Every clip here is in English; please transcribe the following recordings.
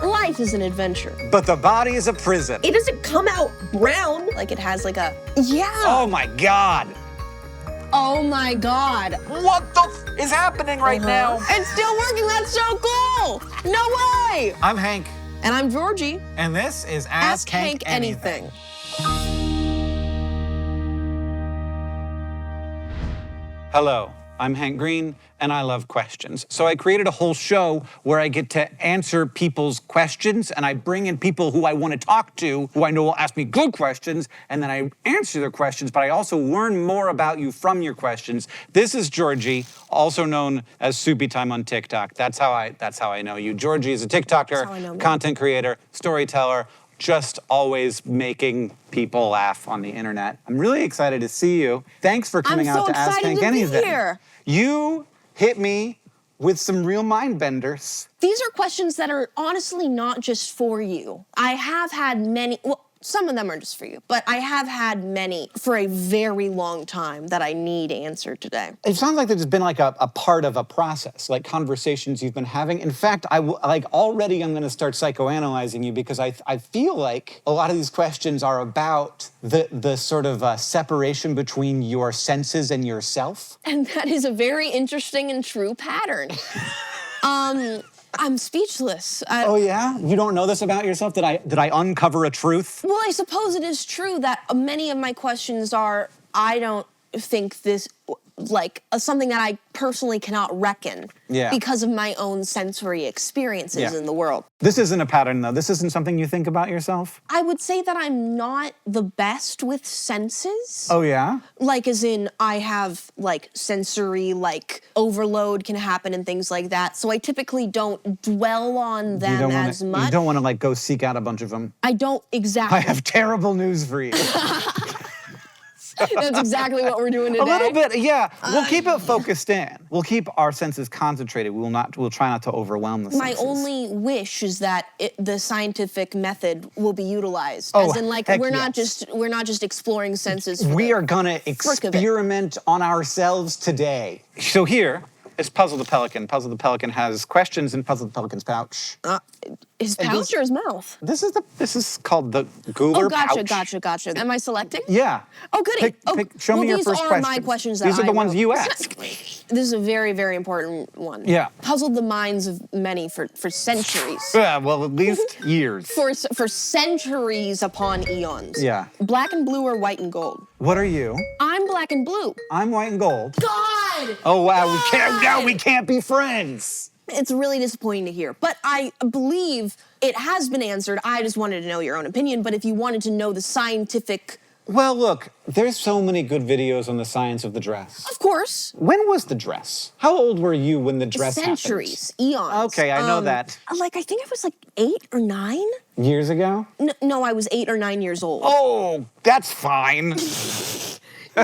Life is an adventure. But the body is a prison. It doesn't come out brown like it has like a, yeah. Oh my God. Oh my God. What the is happening right now? It's still working, that's so cool. No way. I'm Hank. And I'm Georgie. And this is Ask Hank Anything. Hello, I'm Hank Green, and I love questions. So I created a whole show where I get to answer people's questions, and I bring in people who I want to talk to, who I know will ask me good questions, and then I answer their questions, but I also learn more about you from your questions. This is Georgie, also known as Soupytime on TikTok. That's how I know you. Georgie is a TikToker, content creator, storyteller, just always making people laugh on the internet. I'm really excited to see you. Thanks for coming out to Ask Hank Anything. Here. You hit me with some real mind benders. These are questions that are honestly not just for you. I have had many, well, some of them are just for you, but I have had many for a very long time that I need answered today. It sounds like there's been like a part of a process, like conversations you've been having. In fact, already I'm gonna start psychoanalyzing you because I feel like a lot of these questions are about the sort of separation between your senses and yourself. And that is a very interesting and true pattern. I'm speechless. Oh yeah? You don't know this about yourself? Did I uncover a truth? Well, I suppose it is true that many of my questions are, I don't think this, like, something that I personally cannot reckon because of my own sensory experiences in the world. This isn't a pattern, though. This isn't something you think about yourself? I would say that I'm not the best with senses. Oh, yeah? Like, as in, I have, like, sensory, like, overload can happen and things like that. So I typically don't dwell on them as much. You don't want to, like, go seek out a bunch of them. I don't, exactly. I have terrible news for you. That's exactly what we're doing today. A little bit, yeah. We'll keep it focused in. We'll keep our senses concentrated. We'll try not to overwhelm the senses. My only wish is that the scientific method will be utilized. Oh, as in, like, we're not just exploring senses. We are gonna experiment on ourselves today. So here is Puzzle the Pelican. Puzzle the Pelican has questions in Puzzle the Pelican's pouch. His pouch or his mouth? This is called the Gooler pouch. Gotcha. Am I selecting? Yeah. Oh, goody. Show me your first question. These are my questions. These are the ones you asked. This is a very, very important one. Yeah. Puzzled the minds of many for centuries. Yeah, well, at least years. For centuries upon eons. Yeah. Black and blue or white and gold? What are you? I'm black and blue. I'm white and gold. God! Oh, wow, we can't be friends. It's really disappointing to hear, but I believe it has been answered. I just wanted to know your own opinion, but if you wanted to know the scientific... Well, look, there's so many good videos on the science of the dress. Of course. When was the dress? How old were you when the dress happened? Centuries, eons. Okay, I know that. Like, I think I was like 8 or 9? Years ago? No, I was 8 or 9 years old. Oh, that's fine.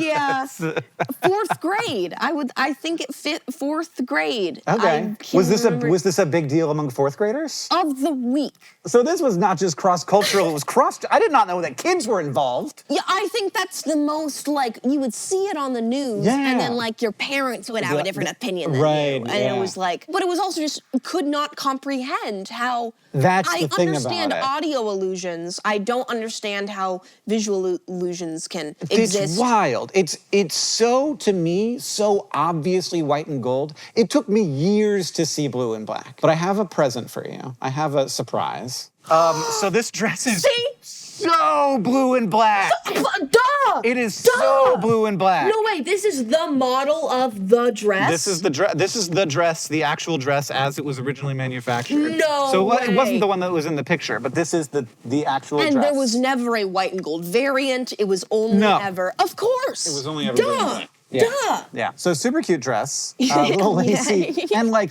Yeah, 4th grade. I think it fit 4th grade. Okay. Was this a big deal among 4th graders? Of the week. So this was not just cross-cultural, it was I did not know that kids were involved. Yeah, I think that's the most, like, you would see it on the news, and then, like, your parents would have a different opinion than you. And it was like, but it was also just, could not comprehend how... That's the thing about it. I understand audio illusions. I don't understand how visual illusions can exist. It's wild. It's so, to me, so obviously white and gold. It took me years to see blue and black. But I have a present for you. I have a surprise. So this dress is so blue and black. Duh! It is so blue and black. No way, this is the model of the dress? This is the dress, the actual dress as it was originally manufactured. No So way. It wasn't the one that was in the picture, but this is the actual dress. And there was never a white and gold variant. It was only ever. Of course. It was only ever blue and black. Yeah. Duh! Yeah. So super cute dress, a little lacy, and like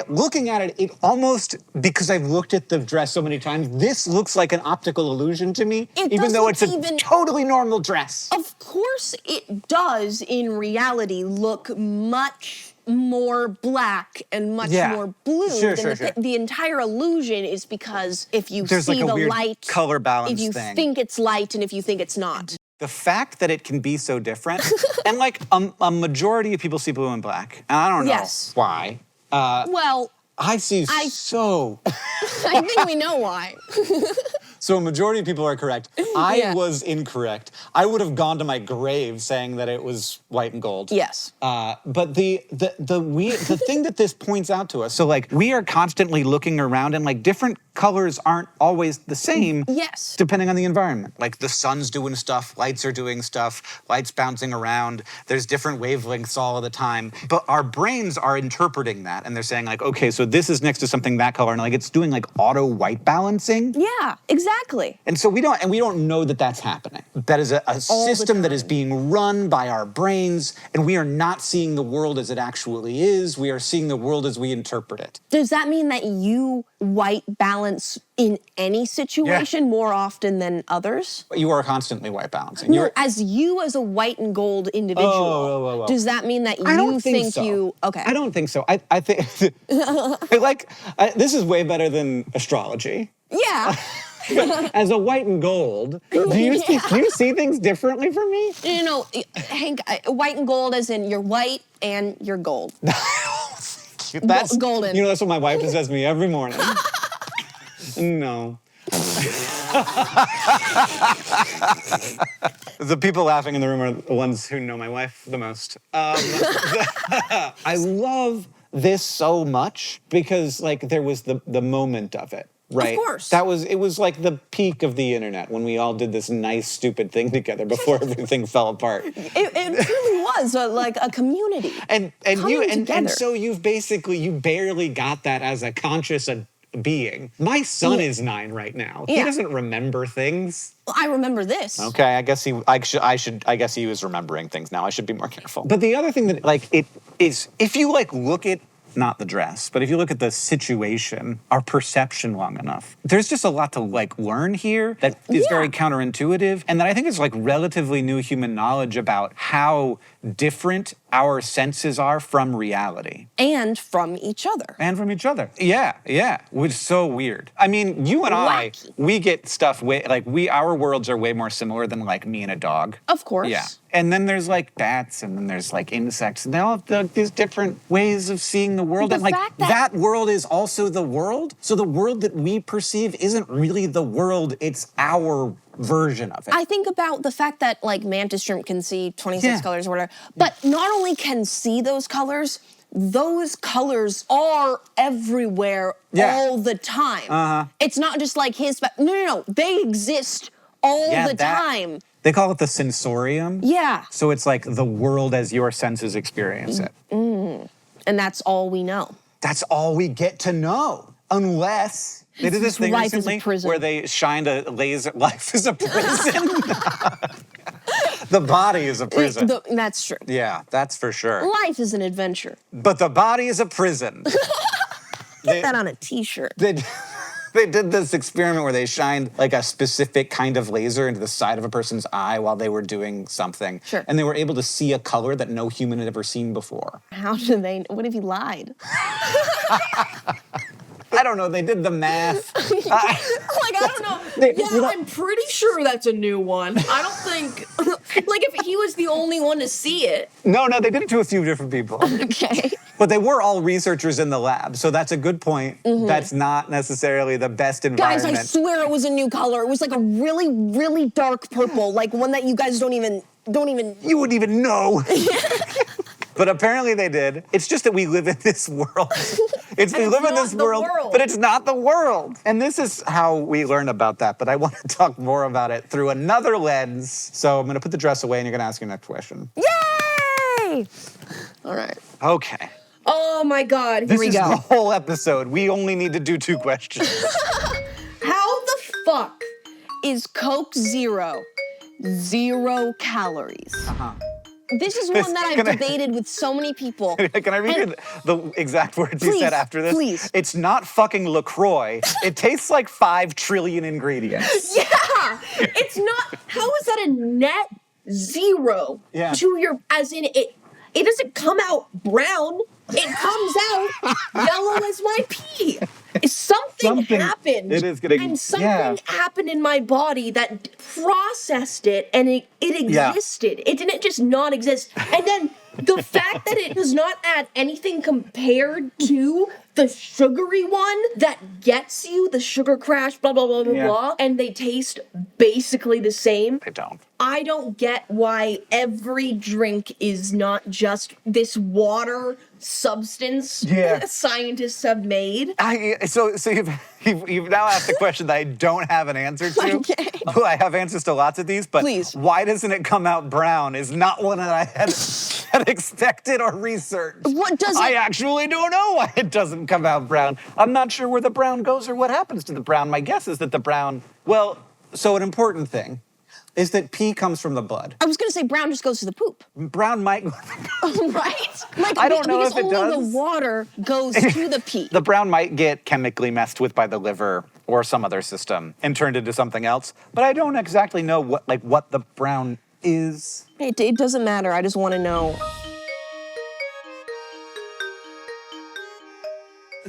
looking at it, it almost, because I've looked at the dress so many times, this looks like an optical illusion to me, even though it's a totally normal dress. Of course it does, in reality, look much more black and much more blue. Sure. The entire illusion is because if you There's see like a the weird light, color balance if you think it's light and if you think it's not. The fact that it can be so different, and like a majority of people see blue and black, and I don't know why. Well, I see so... I think we know why. So a majority of people are correct. I was incorrect. I would have gone to my grave saying that it was white and gold. Yes. But the thing that this points out to us, so like we are constantly looking around and like different colors aren't always the same. Yes. Depending on the environment. Like the sun's doing stuff, lights are doing stuff, lights bouncing around. There's different wavelengths all of the time. But our brains are interpreting that and they're saying like, okay, so this is next to something that color, and like it's doing like auto white balancing. Yeah, exactly. And so we don't know that that's happening. That is a system that is being run by our brains, and we are not seeing the world as it actually is. We are seeing the world as we interpret it. Does that mean that you white balance in any situation more often than others? You are constantly white balancing. No, as a white and gold individual, does that mean that you think so. you... Okay. I don't think so. I think... this is way better than astrology. Yeah. As a white and gold, do you see things differently from me? You know, Hank, white and gold as in you're white and you're gold. That's golden. You know, that's what my wife says to me every morning. No. The people laughing in the room are the ones who know my wife the most. I love this so much because, like, there was the moment of it. Right. Of course. It was like the peak of the internet when we all did this nice, stupid thing together before everything fell apart. It truly was like a community. And so you barely got that as a conscious being. My son is 9 right now. He doesn't remember things. Well, I remember this. Okay, I guess he was remembering things now. I should be more careful. But the other thing that it is, if you look at not the dress, but if you look at the situation, our perception long enough, there's just a lot to learn here that is very counterintuitive, and that I think is relatively new human knowledge about how different our senses are from reality. And from each other. Yeah. Which is so weird. I mean, you and I, we get stuff our worlds are way more similar than me and a dog. Of course. Yeah. And then there's bats, and then there's insects, and they all have these different ways of seeing the world. And that world is also the world. So the world that we perceive isn't really the world, it's our version of it. I think about the fact that mantis shrimp can see 26 colors or whatever, but not only can see those colors are everywhere all the time. It's not just his, no, they exist all the time. They call it the sensorium. Yeah. So it's the world as your senses experience it. And that's all we know. That's all we get to know, unless... They did this thing recently where they shined a laser. Life is a prison. The body is a prison. That's true. Yeah, that's for sure. Life is an adventure. But the body is a prison. Get that on a T-shirt. They did this experiment where they shined a specific kind of laser into the side of a person's eye while they were doing something. Sure. And they were able to see a color that no human had ever seen before. How did they? What if he lied? I don't know. They did the math. I don't know. I'm pretty sure that's a new one. I don't think, if he was the only one to see it. No, they did it to a few different people. Okay. But they were all researchers in the lab, so that's a good point. That's not necessarily the best environment. Guys, I swear it was a new color. It was a really, really dark purple, one that you guys don't even. You wouldn't even know. But apparently they did. It's just that we live in this world. We live in this world, but it's not the world. And this is how we learn about that, but I want to talk more about it through another lens. So I'm going to put the dress away, and you're going to ask your next question. Yay! All right. Okay. Oh, my God. Here we go. This is the whole episode. We only need to do 2 questions. How the fuck is Coke Zero 0 calories? This is one that I've debated with so many people. Can I read you the exact words you said after this? Please. It's not fucking LaCroix. It tastes like 5 trillion ingredients. Yeah! It's not... How is that a net 0 to your... As in, it doesn't come out brown. It comes out yellow as my pee. Something happened. It is getting... And something happened in my body that processed it, and it existed. It didn't just not exist. And then The fact that it does not add anything compared to the sugary one that gets you the sugar crash, blah, blah, blah, blah, blah, and they taste basically the same. They don't. I don't get why every drink is not just this water substance scientists have made. So you've now asked a question that I don't have an answer to. Okay. Well, I have answers to lots of these, but Please. Why doesn't it come out brown is not one that I had expected or researched. What does it? I actually don't know why it doesn't come out brown. I'm not sure where the brown goes or what happens to the brown. My guess is that the brown, so an important thing is that pee comes from the blood. I was going to say brown just goes to the poop. Brown might go to the poop. Right? Like, I don't know if it only does. the water goes to the pee. The brown might get chemically messed with by the liver or some other system and turned into something else, but I don't exactly know what the brown is. It doesn't matter. I just want to know.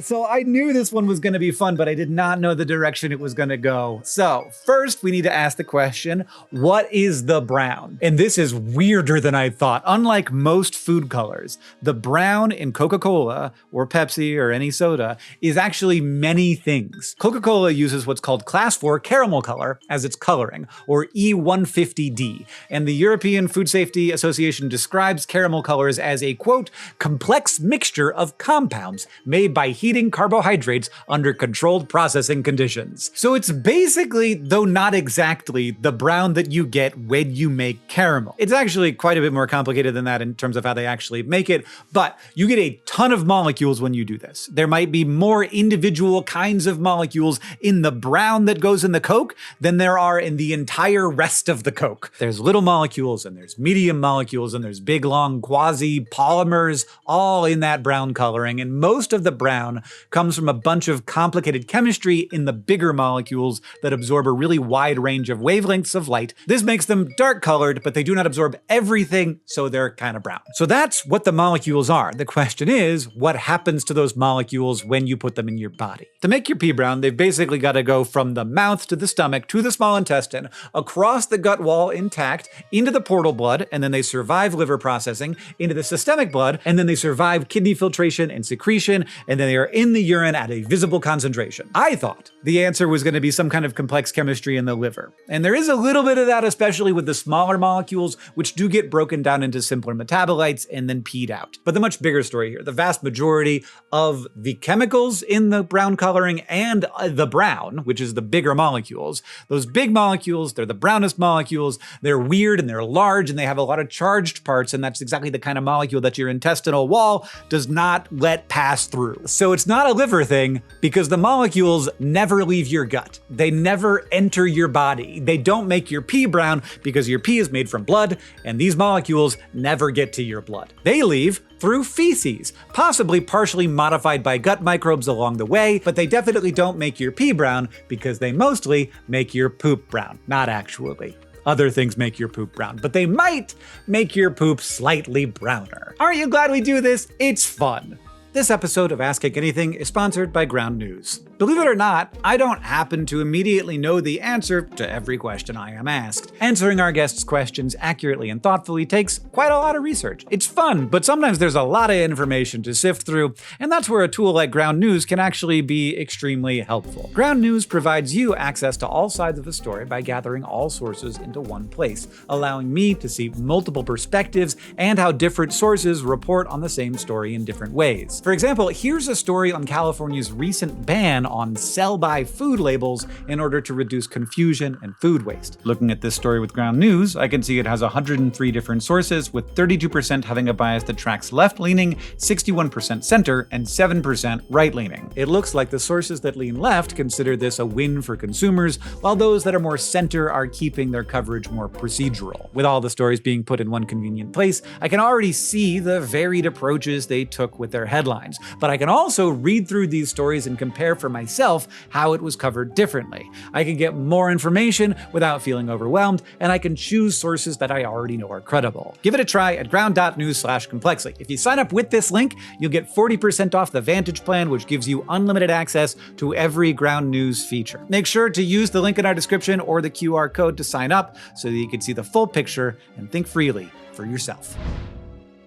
So I knew this one was going to be fun, but I did not know the direction it was going to go. So first we need to ask the question, what is the brown? And this is weirder than I thought. Unlike most food colors, the brown in Coca-Cola or Pepsi or any soda is actually many things. Coca-Cola uses what's called class 4 caramel color as its coloring, or E150D. And the European Food Safety Association describes caramel colors as a, quote, complex mixture of compounds made by heating carbohydrates under controlled processing conditions. So it's basically, though not exactly, the brown that you get when you make caramel. It's actually quite a bit more complicated than that in terms of how they actually make it, but you get a ton of molecules when you do this. There might be more individual kinds of molecules in the brown that goes in the Coke than there are in the entire rest of the Coke. There's little molecules and there's medium molecules and there's big long quasi-polymers all in that brown coloring, and most of the brown comes from a bunch of complicated chemistry in the bigger molecules that absorb a really wide range of wavelengths of light. This makes them dark colored, but they do not absorb everything, so they're kind of brown. So that's what the molecules are. The question is, what happens to those molecules when you put them in your body? To make your pee brown, they've basically got to go from the mouth to the stomach to the small intestine, across the gut wall intact, into the portal blood, and then they survive liver processing, into the systemic blood, and then they survive kidney filtration and secretion, and then they are in the urine at a visible concentration. I thought the answer was going to be some kind of complex chemistry in the liver. And there is a little bit of that, especially with the smaller molecules, which do get broken down into simpler metabolites and then peed out. But the much bigger story here, the vast majority of the chemicals in the brown coloring and the brown, which is the bigger molecules, those big molecules, they're the brownest molecules, they're weird and they're large and they have a lot of charged parts, and that's exactly the kind of molecule that your intestinal wall does not let pass through. So it's not a liver thing because the molecules never leave your gut. They never enter your body. They don't make your pee brown because your pee is made from blood, and these molecules never get to your blood. They leave through feces, possibly partially modified by gut microbes along the way, but they definitely don't make your pee brown because they mostly make your poop brown. Not actually. Other things make your poop brown, but they might make your poop slightly browner. Aren't you glad we do this? It's fun. This episode of Ask Hank Anything is sponsored by Ground News. Believe it or not, I don't happen to immediately know the answer to every question I am asked. Answering our guests' questions accurately and thoughtfully takes quite a lot of research. It's fun, but sometimes there's a lot of information to sift through, and that's where a tool like Ground News can actually be extremely helpful. Ground News provides you access to all sides of the story by gathering all sources into one place, allowing me to see multiple perspectives and how different sources report on the same story in different ways. For example, here's a story on California's recent ban on sell-by food labels in order to reduce confusion and food waste. Looking at this story with Ground News, I can see it has 103 different sources, with 32% having a bias that tracks left-leaning, 61% center, and 7% right-leaning. It looks like the sources that lean left consider this a win for consumers, while those that are more center are keeping their coverage more procedural. With all the stories being put in one convenient place, I can already see the varied approaches they took with their headlines, but I can also read through these stories and compare for myself how it was covered differently. I can get more information without feeling overwhelmed, and I can choose sources that I already know are credible. Give it a try at ground.news/complexly. If you sign up with this link, you'll get 40% off the Vantage plan, which gives you unlimited access to every Ground News feature. Make sure to use the link in our description or the QR code to sign up so that you can see the full picture and think freely for yourself.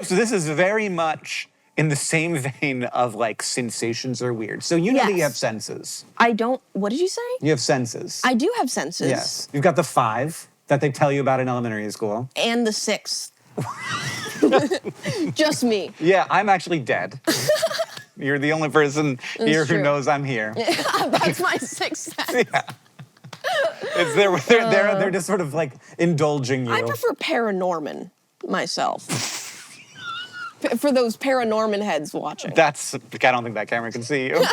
So this is very much in the same vein of like sensations are weird. So you know that you have senses. I don't, what did you say? You have senses. I do have senses. Yes. You've got the 5 that they tell you about in elementary school. And the 6. Just me. Yeah, I'm actually dead. You're the only person here who knows I'm here. That's my 6th sense. Yeah. They're just sort of like indulging you. I prefer Paranorman myself. For those Paranorman heads watching. I don't think that camera can see you. Really,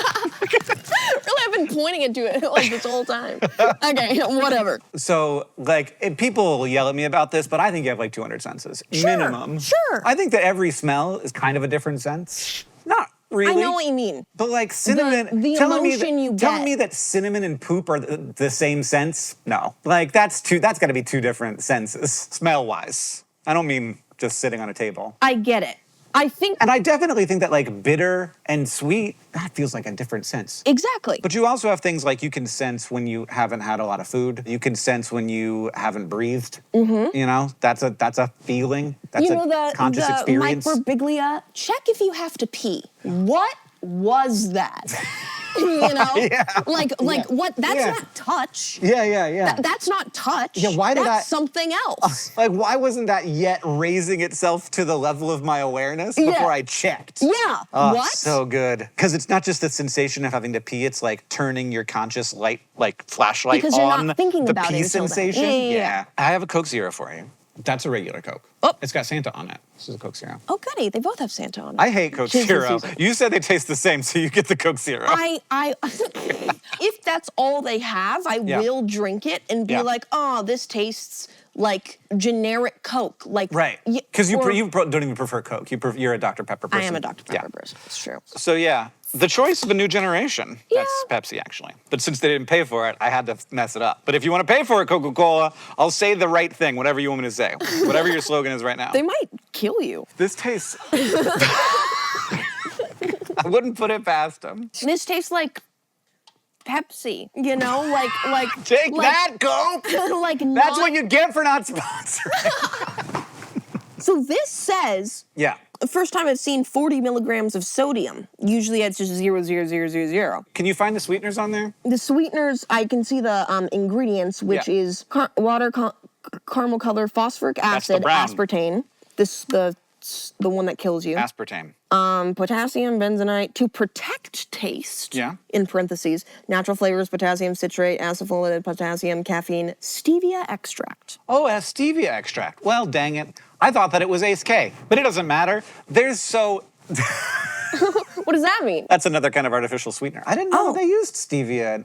I've been pointing it to it like this whole time. Okay, whatever. So, like, people yell at me about this, but I think you have like 200 senses. Minimum. Sure. I think that every smell is kind of a different sense. Not really. I know what you mean. But like cinnamon, The emotion you get. telling me that cinnamon and poop are the same sense? No. Like that's got to be 2 different senses, smell-wise. I don't mean just sitting on a table. I get it. And I definitely think that like bitter and sweet, that feels like a different sense. Exactly. But you also have things like you can sense when you haven't had a lot of food. You can sense when you haven't breathed. Mm-hmm. You know, that's a feeling. That's a conscious experience. Mike Birbiglia, check if you have to pee. What was that? You know? Yeah. Like what? That's not touch. Yeah. That's not touch. Yeah, why did that's something else. Like, why wasn't that yet raising itself to the level of my awareness before I checked? Yeah. Oh, what? So good. Because it's not just the sensation of having to pee, it's like turning your conscious light, like flashlight because you're on not thinking the about pee it until sensation. then. Yeah. I have a Coke Zero for you. That's a regular Coke. Oh. It's got Santa on it. This is a Coke Zero. Oh, goody. They both have Santa on it. I hate Coke Zero. You said they taste the same, so you get the Coke Zero. If that's all they have, I will drink it and be like, oh, this tastes like generic Coke. Like right. Because you don't even prefer Coke. You're a Dr. Pepper person. I am a Dr. Pepper person. It's true. So yeah, the choice of a new generation. Yeah. That's Pepsi, actually. But since they didn't pay for it, I had to mess it up. But if you want to pay for it, Coca-Cola, I'll say the right thing, whatever you want me to say. Whatever your slogan is right now. They might kill you. This tastes... I wouldn't put it past them. This tastes like Pepsi, you know, like Take that, Coke! That's what you get for not sponsoring. So this says, the first time I've seen 40 milligrams of sodium. Usually it's just 0.0000. Can you find the sweeteners on there? The sweeteners, I can see the ingredients, which is water, caramel color, phosphoric acid, aspartame. The one that kills you. Aspartame. Potassium benzenite to protect taste. Yeah. In parentheses, natural flavors, potassium citrate, acephalate, potassium, caffeine, stevia extract. Oh, a stevia extract. Well, dang it. I thought that it was Ace K, but it doesn't matter. What does that mean? That's another kind of artificial sweetener. I didn't know that they used stevia.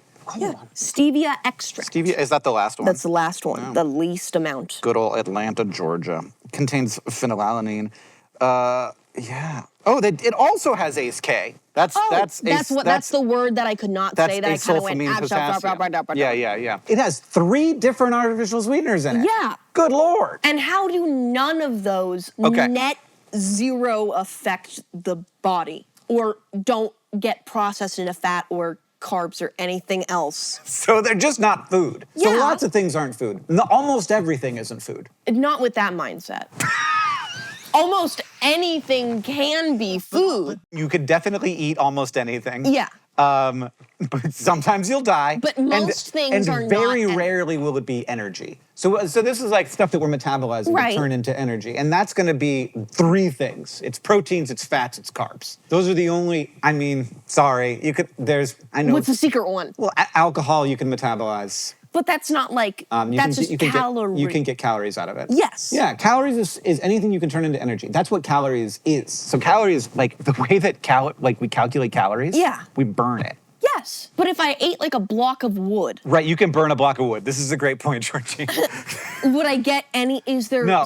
Stevia extract. Stevia, is that the last one? That's the last one, the least amount. Good old Atlanta, Georgia. Contains phenylalanine. Oh, it also has Ace K. That's the word that I could not say that I kind of went. Yeah. It has 3 different artificial sweeteners in it. Yeah. Good Lord. And how do none of those net zero affect the body or don't get processed into fat or carbs or anything else? So they're just not food. Yeah. So lots of things aren't food. Almost everything isn't food. Not with that mindset. Almost anything can be food. You could definitely eat almost anything. Yeah. But sometimes you'll die. But most things are not. And very rarely will it be energy. So this is like stuff that we're metabolizing to turn into energy. And that's going to be 3 things. It's proteins, it's fats, it's carbs. Those are the only, sorry. I know. What's the secret one? Well, alcohol you can metabolize. But that's not like, that's just calories. You can get calories out of it. Yes. Yeah, calories is anything you can turn into energy. That's what calories is. So calories, like the way that we calculate calories, we burn it. Yes, but if I ate like a block of wood. Right, you can burn a block of wood. This is a great point, Georgie. Would I get any, is there a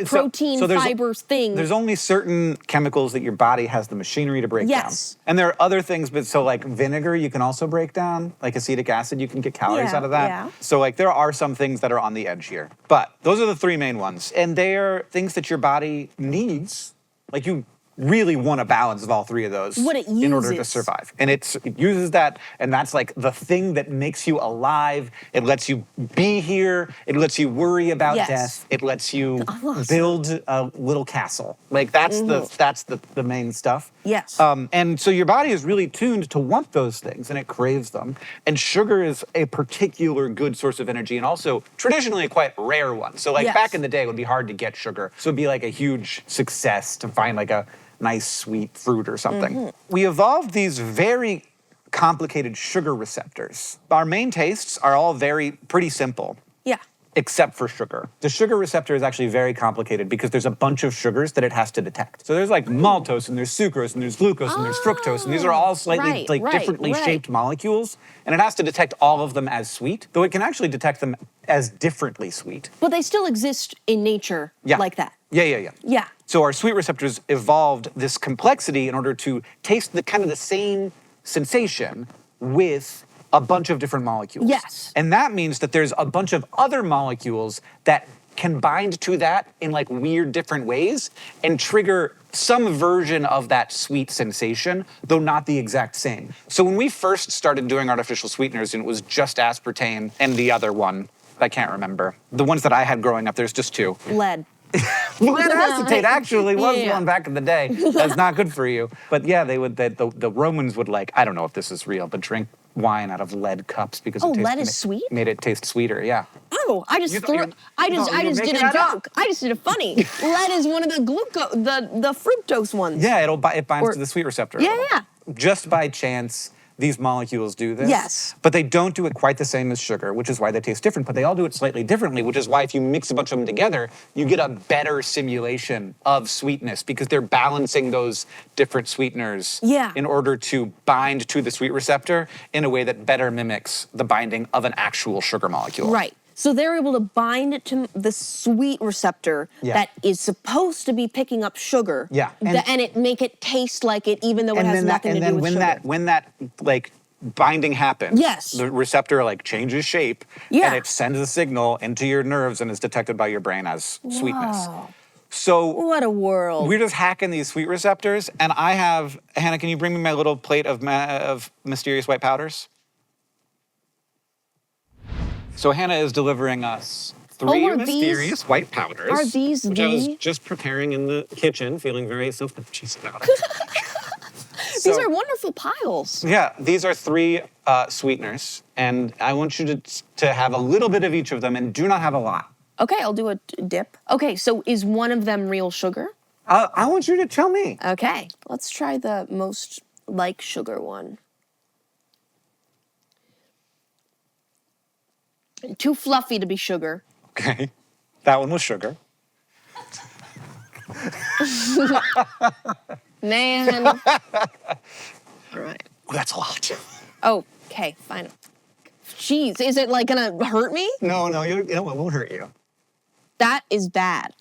protein, fiber thing? There's only certain chemicals that your body has the machinery to break down. And there are other things, but so like vinegar you can also break down, like acetic acid, you can get calories out of that. Yeah. So like there are some things that are on the edge here. But those are the 3 main ones. And they are things that your body needs. Like really want a balance of all three of those What it in order to uses. survive. And it uses that, and that's like the thing that makes you alive. It lets you be here. It lets you worry about Yes. death. It lets you Awesome. build a little castle. Like that's the main stuff. Yes. And so your body is really tuned to want those things, and it craves them. And sugar is a particular good source of energy, and also traditionally a quite rare one. So like Yes. back in the day, it would be hard to get sugar. So it'd be like a huge success to find like a nice sweet fruit or something. We evolved these very complicated sugar receptors. Our main tastes are all pretty simple. Yeah. Except for sugar. The sugar receptor is actually very complicated because there's a bunch of sugars that it has to detect. So there's like maltose, and there's sucrose, and there's glucose, and there's fructose, and these are all slightly differently shaped molecules, and it has to detect all of them as sweet, though it can actually detect them as differently sweet. But they still exist in nature like that. Yeah. Yeah. So our sweet receptors evolved this complexity in order to taste the kind of the same sensation with a bunch of different molecules. Yes. And that means that there's a bunch of other molecules that can bind to that in like weird different ways and trigger some version of that sweet sensation, though not the exact same. So when we first started doing artificial sweeteners, and it was just aspartame and the other one, I can't remember. The ones that I had growing up, there's just two. Lead. Lead acetate actually was Yeah. one back in the day. That's not good for you. But yeah, the Romans would like, I don't know if this is real, but drink wine out of lead cups because lead is sweet? Made it taste sweeter, yeah. Oh, I just You threw. thought I you just were did making a that up. joke. I just did a funny. Lead is one of the the fructose ones. Yeah, it binds Or- to the sweet receptor. a Yeah, little. yeah. Just by chance, these molecules do this. Yes. But they don't do it quite the same as sugar, which is why they taste different, but they all do it slightly differently, which is why if you mix a bunch of them together, you get a better simulation of sweetness because they're balancing those different sweeteners Yeah. in order to bind to the sweet receptor in a way that better mimics the binding of an actual sugar molecule. Right. So they're able to bind it to the sweet receptor Yeah. that is supposed to be picking up sugar. Yeah. And it make it taste like it, even though it has nothing to do with sugar. when that like binding happens, Yes. the receptor like changes shape, Yeah. and it sends a signal into your nerves and is detected by your brain as sweetness. Wow. So What a world. we're just hacking these sweet receptors, and I have Hannah. Can you bring me my little plate of mysterious white powders? So Hannah is delivering us three are mysterious white powders. are these which I was the- just preparing in the kitchen, feeling very self-conscious about it. These So- are wonderful piles. Yeah, these are three sweeteners, and I want you to have a little bit of each of them, and do not have a lot. Okay, I'll do a dip. Okay, so is one of them real sugar? I want you to tell me. Okay, let's try the most like sugar one. Too fluffy to be sugar. Okay, that one was sugar. Man. All right. Oh, that's a lot. Okay, fine. Jeez, is it like gonna hurt me? No, it won't hurt you. That is bad.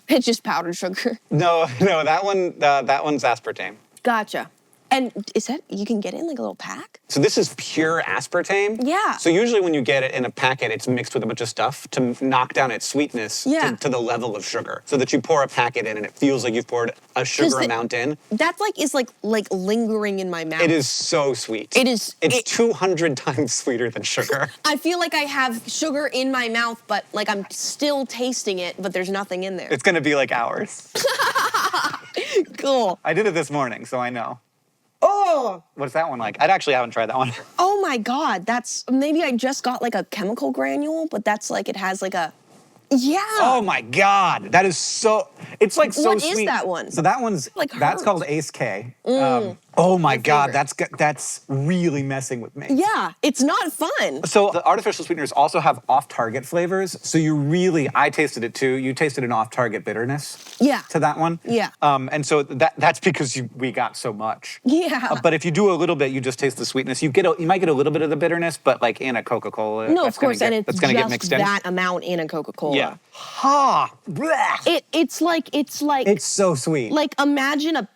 It's just powdered sugar. No, that one's aspartame. Gotcha. And is that, you can get it in like a little pack? So this is pure aspartame. Yeah. So usually when you get it in a packet, it's mixed with a bunch of stuff to knock down its sweetness to the level of sugar. So that you pour a packet in and it feels like you've poured a sugar amount in. That is like lingering in my mouth. It is so sweet. It is. It's 200 times sweeter than sugar. I feel like I have sugar in my mouth, but like I'm still tasting it, but there's nothing in there. It's gonna be like hours. Cool. I did it this morning, so I know. Oh! What's that one like? I actually haven't tried that one. Oh my God, maybe I just got like a chemical granule, but that's like, it has like a, yeah. Oh my God, that is so, it's like so What sweet. is that one? So that one's, Like that's hurt. called Ace K. Oh my God, favorite. that's really messing with me. Yeah, it's not fun. So the artificial sweeteners also have off-target flavors. So I tasted it too. You tasted an off-target bitterness. Yeah. To that one. Yeah. And so that's because we got so much. Yeah. But if you do a little bit, you just taste the sweetness. You might get a little bit of the bitterness, but like in a Coca-Cola. No, that's of course, gonna and get, it's that's gonna just get mixed in. that amount in a Coca-Cola. Yeah. Ha! Bleh. It's like It's so sweet. like imagine a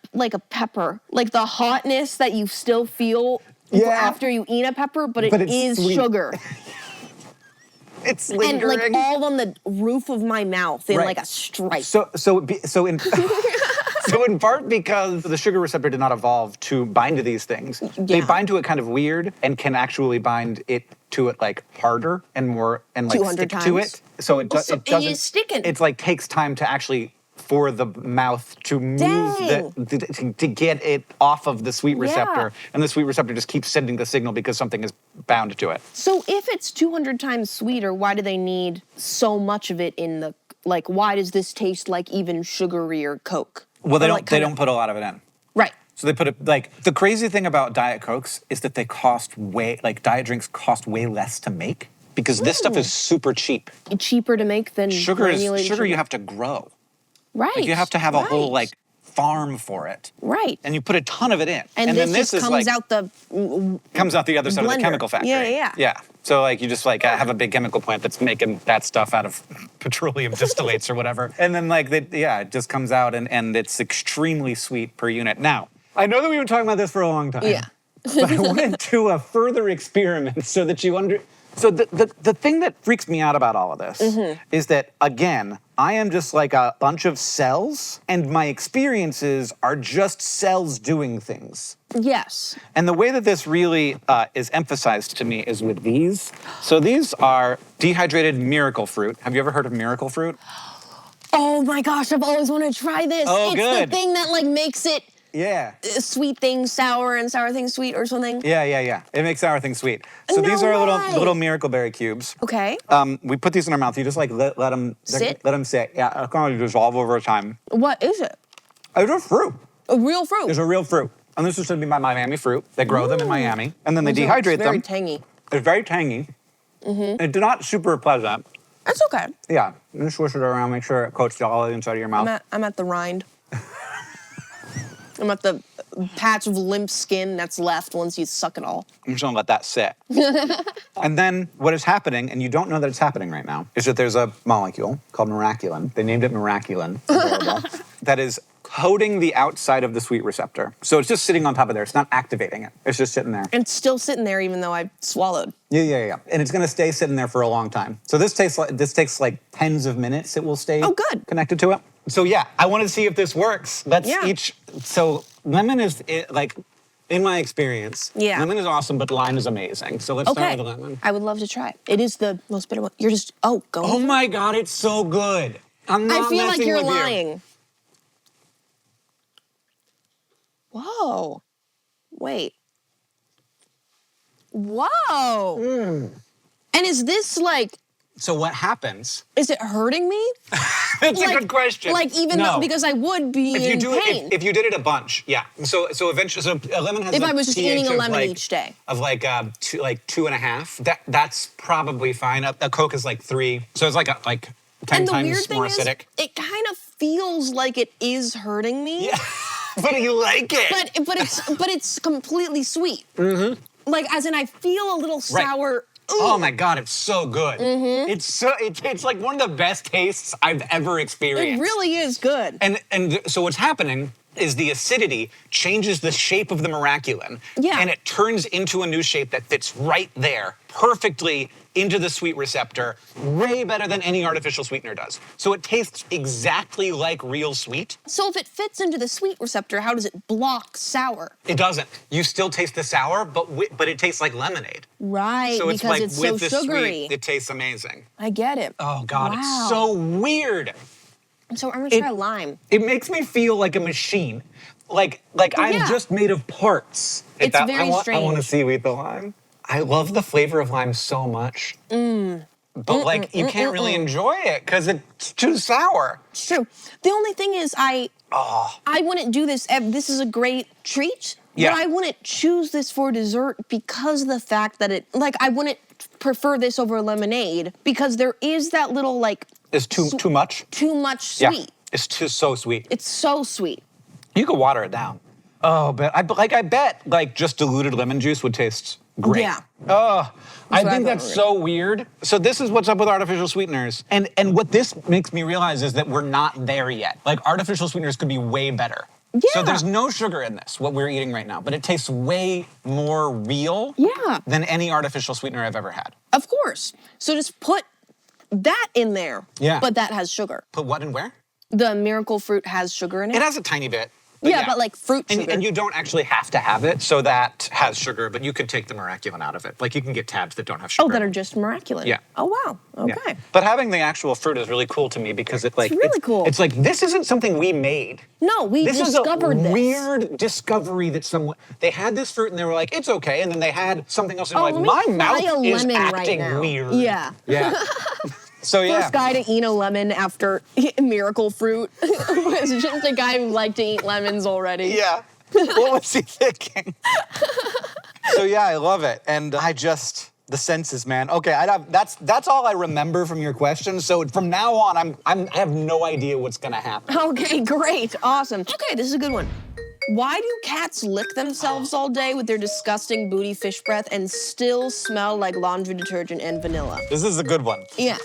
pepper, like the hotness that you still feel Yeah. after you eat a pepper, but it it's is sweet. sugar. It's And lingering. like all on the roof of my mouth in Right. like a stripe. So in So in part because the sugar receptor did not evolve to bind to these things. They bind to it kind of weird and can actually bind it to it like harder and more and like 200 stick to it. So it doesn't. it is sticking. It's like takes time to actually for the mouth to move to get it off of the sweet receptor, and the sweet receptor just keeps sending the signal because something is bound to it. So if it's 200 times sweeter, why do they need so much of it in the, like, why does this taste like even sugarier Coke? Well, they don't put a lot of it in. Right. So they put it, like, the crazy thing about Diet Cokes is that they cost way, like, Diet drinks cost way less to make because this stuff is super cheap. Cheaper to make than sugar you have to grow. Right. Like you have to have a whole like farm for it. Right. And you put a ton of it in. And then this is comes like out the comes out the other side of the chemical factory. Yeah. So like you just like have a big chemical plant that's making that stuff out of petroleum distillates or whatever. And then like it just comes out and it's extremely sweet per unit. Now, I know that we've been talking about this for a long time. Yeah. But I want to do a further experiment so that you So the thing that freaks me out about all of this is that, again, I am just like a bunch of cells, and my experiences are just cells doing things. Yes. And the way that this really is emphasized to me is with these. So these are dehydrated miracle fruit. Have you ever heard of miracle fruit? Oh my gosh, I've always wanted to try this. Oh, it's good. the thing that like makes it sweet things sour and sour things sweet or something. Yeah. It makes sour things sweet. So these are little miracle berry cubes. Okay. We put these in our mouth. You just like let them sit. Let them sit. Yeah, it's going to dissolve over time. What is it? It's a fruit. A real fruit. It's a real fruit. And this is going to be my Miami fruit. They grow them in Miami, and then they dehydrate them. It's very tangy. It's very tangy. It's not super pleasant. That's okay. Yeah, you just swish it around, make sure it coats all the inside of your mouth. I'm at the rind. I'm at the patch of limp skin that's left once you suck it all. I'm just gonna let that sit. And then what is happening, and you don't know that it's happening right now, is that there's a molecule called miraculin. They named it miraculin. That is coating the outside of the sweet receptor. So it's just sitting on top of there. It's not activating it. It's just sitting there. And it's still sitting there even though I swallowed. Yeah. And it's gonna stay sitting there for a long time. So this takes like tens of minutes. It will stay connected to it. So yeah, I want to see if this works. So lemon is like, in my experience, lemon is awesome, but lime is amazing. So let's start with lemon. I would love to try it. It is the most bitter one. You're just, go. Oh my God, it's so good. I'm not I feel like you're with lying. You. Whoa. Wait. Whoa. And is this like... So what happens? Is it hurting me? That's a good question. Like even though, because I would be in pain. If you did it a bunch, yeah. So eventually, a lemon has if I was just eating a lemon each day. Of like 2.5, that's probably fine. A Coke is like 3. So it's like 10 times more acidic. It kind of feels like it is hurting me. Yeah. But you like it. But it's completely sweet. Like as in I feel a little sour. Ooh. Oh my God, it's so good. It's like one of the best tastes I've ever experienced. It really is good. And so what's happening is the acidity changes the shape of the miraculin. Yeah. And it turns into a new shape that fits right there, perfectly into the sweet receptor, way better than any artificial sweetener does. So it tastes exactly like real sweet. So if it fits into the sweet receptor, how does it block sour? It doesn't. You still taste the sour, but it tastes like lemonade. Right, so it's because like it's with so the sugary. Sweet, it tastes amazing. I get it. Oh God, wow. It's so weird. So I'm gonna try lime. It makes me feel like a machine. Like I'm just made of parts. It's very strange. I want to see with the lime. I love the flavor of lime so much. But you can't really enjoy it because it's too sour. It's true. The only thing is I wouldn't do this. This is a great treat. Yeah. But I wouldn't choose this for dessert because of the fact that I wouldn't prefer this over lemonade because there is that little It's too much? Too much sweet. Yeah, it's so sweet. It's so sweet. You could water it down. Oh, but I bet just diluted lemon juice would taste great. Yeah. Oh, I think that's so weird. So this is what's up with artificial sweeteners. And what this makes me realize is that we're not there yet. Like artificial sweeteners could be way better. Yeah. So there's no sugar in this, what we're eating right now, but it tastes way more real than any artificial sweetener I've ever had. Of course. So just put that in there. Yeah. But that has sugar. Put what in where? The miracle fruit has sugar in it? It has a tiny bit. Yeah, but like fruit sugar. And you don't actually have to have it, so that has sugar, but you could take the miraculin out of it. Like you can get tabs that don't have sugar. Oh, that are just miraculin? Yeah. Oh, wow. Okay. Yeah. But having the actual fruit is really cool to me because it's really cool. It's like, this isn't something we made. No, we discovered this. this. Weird discovery that someone, they had this fruit and they were like, it's okay, and then they had something else and Oh, like, my mouth is lemon acting right now. weird. Yeah. Yeah. So yeah. First guy to eat a lemon after miracle fruit was just a guy who liked to eat lemons already. Yeah. What was he thinking? So yeah, I love it. And the senses, man. Okay, that's all I remember from your question. So from now on, I have no idea what's gonna happen. Okay, great, awesome. Okay, this is a good one. Why do cats lick themselves all day with their disgusting booty fish breath and still smell like laundry detergent and vanilla? This is a good one. Yeah.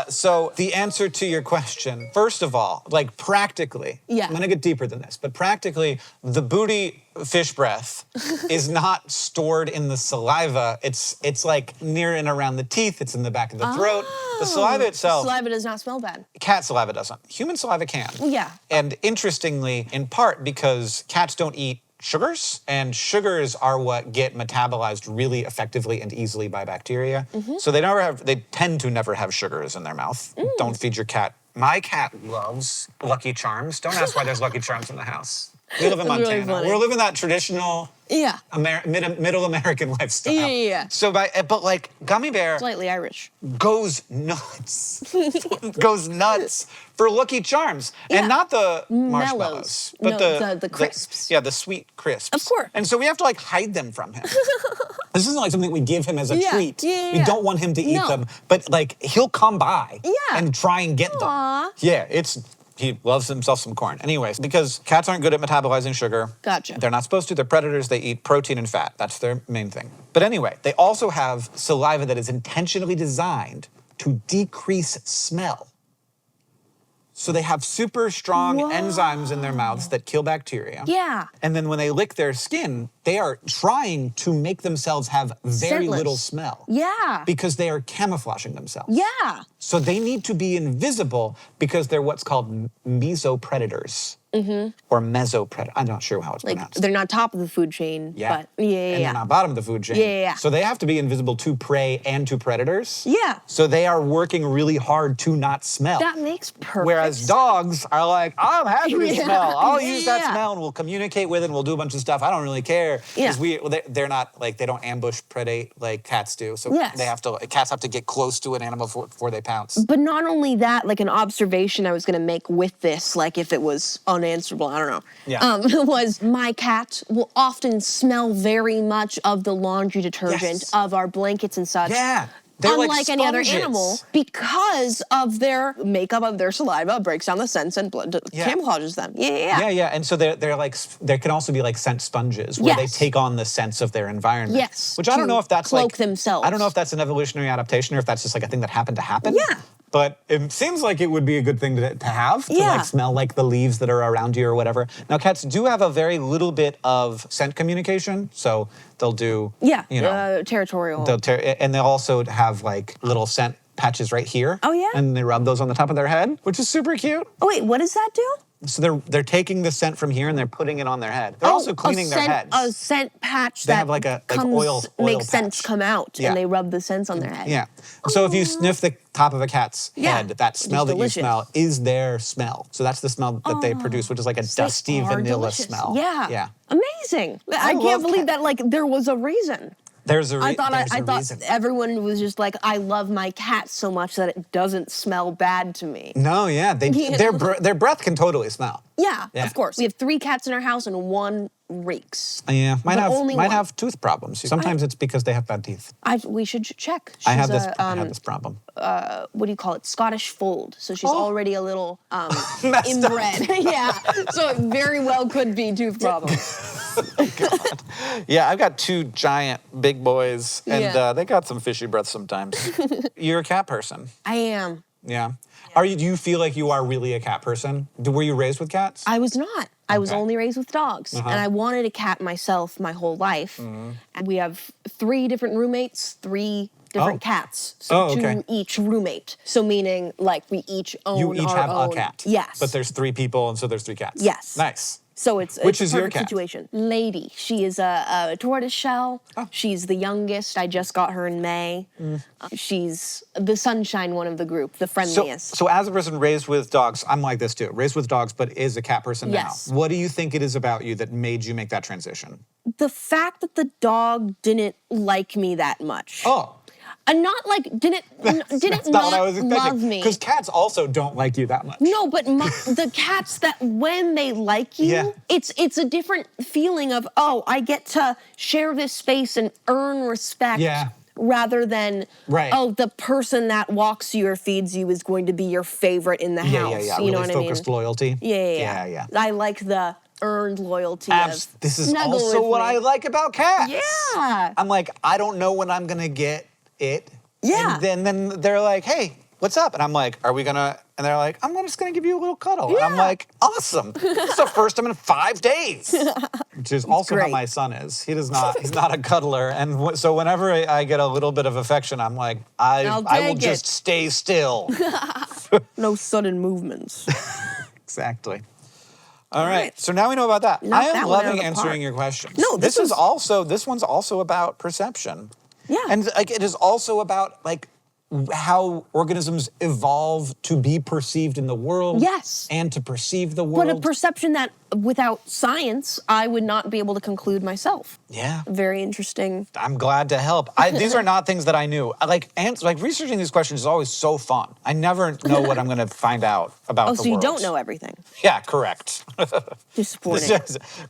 So the answer to your question, first of all, like practically, yeah. I'm gonna get deeper than this, but practically, the booty fish breath is not stored in the saliva. It's like near and around the teeth. It's in the back of the throat. The saliva itself. Saliva does not smell bad. Cat saliva doesn't. Human saliva can. Yeah. And interestingly, in part because cats don't eat sugars, and sugars are what get metabolized really effectively and easily by bacteria. So they tend to never have sugars in their mouth. Don't feed your cat. My cat loves Lucky Charms. Don't ask why there's Lucky Charms in the house. We live in Montana. Really We're living that traditional middle American lifestyle. Yeah. So but like Gummy Bear Slightly Irish. goes nuts. Goes nuts for Lucky Charms. And not the marshmallows. But the crisps. the sweet crisps. Of course. And so we have to like hide them from him. This isn't like something we give him as a treat. We don't want him to eat them. But like he'll come by and try and get them. Yeah, he loves himself some corn. Anyways, because cats aren't good at metabolizing sugar. Gotcha. They're not supposed to. They're predators. They eat protein and fat. That's their main thing. But anyway, they also have saliva that is intentionally designed to decrease smell. So they have super strong enzymes in their mouths that kill bacteria. Yeah. And then when they lick their skin, they are trying to make themselves have very little smell. Yeah. Because they are camouflaging themselves. Yeah. So they need to be invisible because they're what's called mesopredators. Or mesopredator. I'm not sure how it's pronounced. They're not top of the food chain, but and they're not bottom of the food chain. Yeah. So they have to be invisible to prey and to predators. Yeah. So they are working really hard to not smell. That makes perfect Whereas sense. dogs are like, I'm happy to smell. I'll use that Yeah. smell and we'll communicate with it and we'll do a bunch of stuff. I don't really care. Because they're not like, they don't ambush predate like cats do. So cats have to get close to an animal before they pounce. But not only that, like an observation I was gonna make with this, like if it was unanswerable, I don't know. Yeah. Was my cat will often smell very much of the laundry detergent of our blankets and such. Yeah. They're unlike like any other sponges. animal, because of their makeup of their saliva breaks down the scents and camouflages them. Yeah. And so they're like, they can also be like scent sponges where they take on the scents of their environment. Yes. Which I don't know if that's cloak like themselves. I don't know if that's an evolutionary adaptation or if that's just like a thing that happened to happen. Yeah. But it seems like it would be a good thing to have, to like smell like the leaves that are around you or whatever. Now, cats do have a very little bit of scent communication, so they'll do, territorial. And they'll also have like little scent patches right here. Oh, yeah? And they rub those on the top of their head, which is super cute. Oh, wait, what does that do? So they're taking the scent from here and they're putting it on their head. They're also cleaning their heads. A scent patch They that have like a oil makes patch. scents come out, and they rub the scents on their head. Yeah. So if you sniff the top of a cat's head, that smell that you smell is their smell. So that's the smell that they produce, which is like a dusty vanilla smell. Yeah. Amazing. I can't believe that like there was a reason. There's a reason. I thought everyone was just like, I love my cat so much that it doesn't smell bad to me. No, their breath can totally smell. Yeah, of course. We have 3 cats in our house and 1 reeks. Yeah, might one. have tooth problems. Sometimes it's because they have bad teeth. We should check. I have this problem. What do you call it? Scottish fold. So she's already a little inbred. Yeah. So it very well could be tooth problems. Oh, God. Yeah, I've got 2 giant big boys, and they got some fishy breath sometimes. You're a cat person. I am. Yeah. Do you feel like you are really a cat person? Were you raised with cats? I was not. I was only raised with dogs. And I wanted a cat myself my whole life. And we have 3 different roommates, 3 different cats okay. to each roommate. So meaning, like, we each own You each our have own. a cat. Yes. But there's 3 people, and so there's 3 cats. Yes. Nice. So it's Which a is your perfect cat? situation. Lady, she is a tortoise shell. Oh. She's the youngest. I just got her in May. She's the sunshine one of the group, the friendliest. So as a person raised with dogs, I'm like this too. Raised with dogs, but is a cat person Yes. now. What do you think it is about you that made you make that transition? The fact that the dog didn't like me that much. Oh. And not like, didn't That's not what I was expecting. love me. Because cats also don't like you that much. No, but the cats that when they like you, Yeah. it's a different feeling of, oh, I get to share this space and earn respect. Yeah. Rather than, Right. oh, the person that walks you or feeds you is going to be your favorite in the house. Yeah. You know Really what I mean? focused loyalty. Yeah. I like the earned loyalty of This is snuggle also with what me. I like about cats. Yeah. I'm like, I don't know when I'm gonna get it. Yeah. And then they're like, hey, what's up? And I'm like, are we gonna? And they're like, I'm just gonna give you a little cuddle. And I'm Yeah. like, awesome. This is the first time in 5 days. Which is also how great. my son is. He's not a cuddler. And so whenever I get a little bit of affection, I'm like, I will take just it. stay still. No sudden movements. Exactly. All right. right. So now we know about that. Knock I am that one out of loving the answering park. your questions. No, this this one's also about perception. Yeah. And like it is also about like how organisms evolve to be perceived in the world. Yes. And to perceive the world. But a perception that without science, I would not be able to conclude myself. Yeah. Very interesting. I'm glad to help. These are not things that I knew. Like researching these questions is always so fun. I never know what I'm going to find out about the world. Oh, so you don't know everything. Yeah, correct. Disappointing.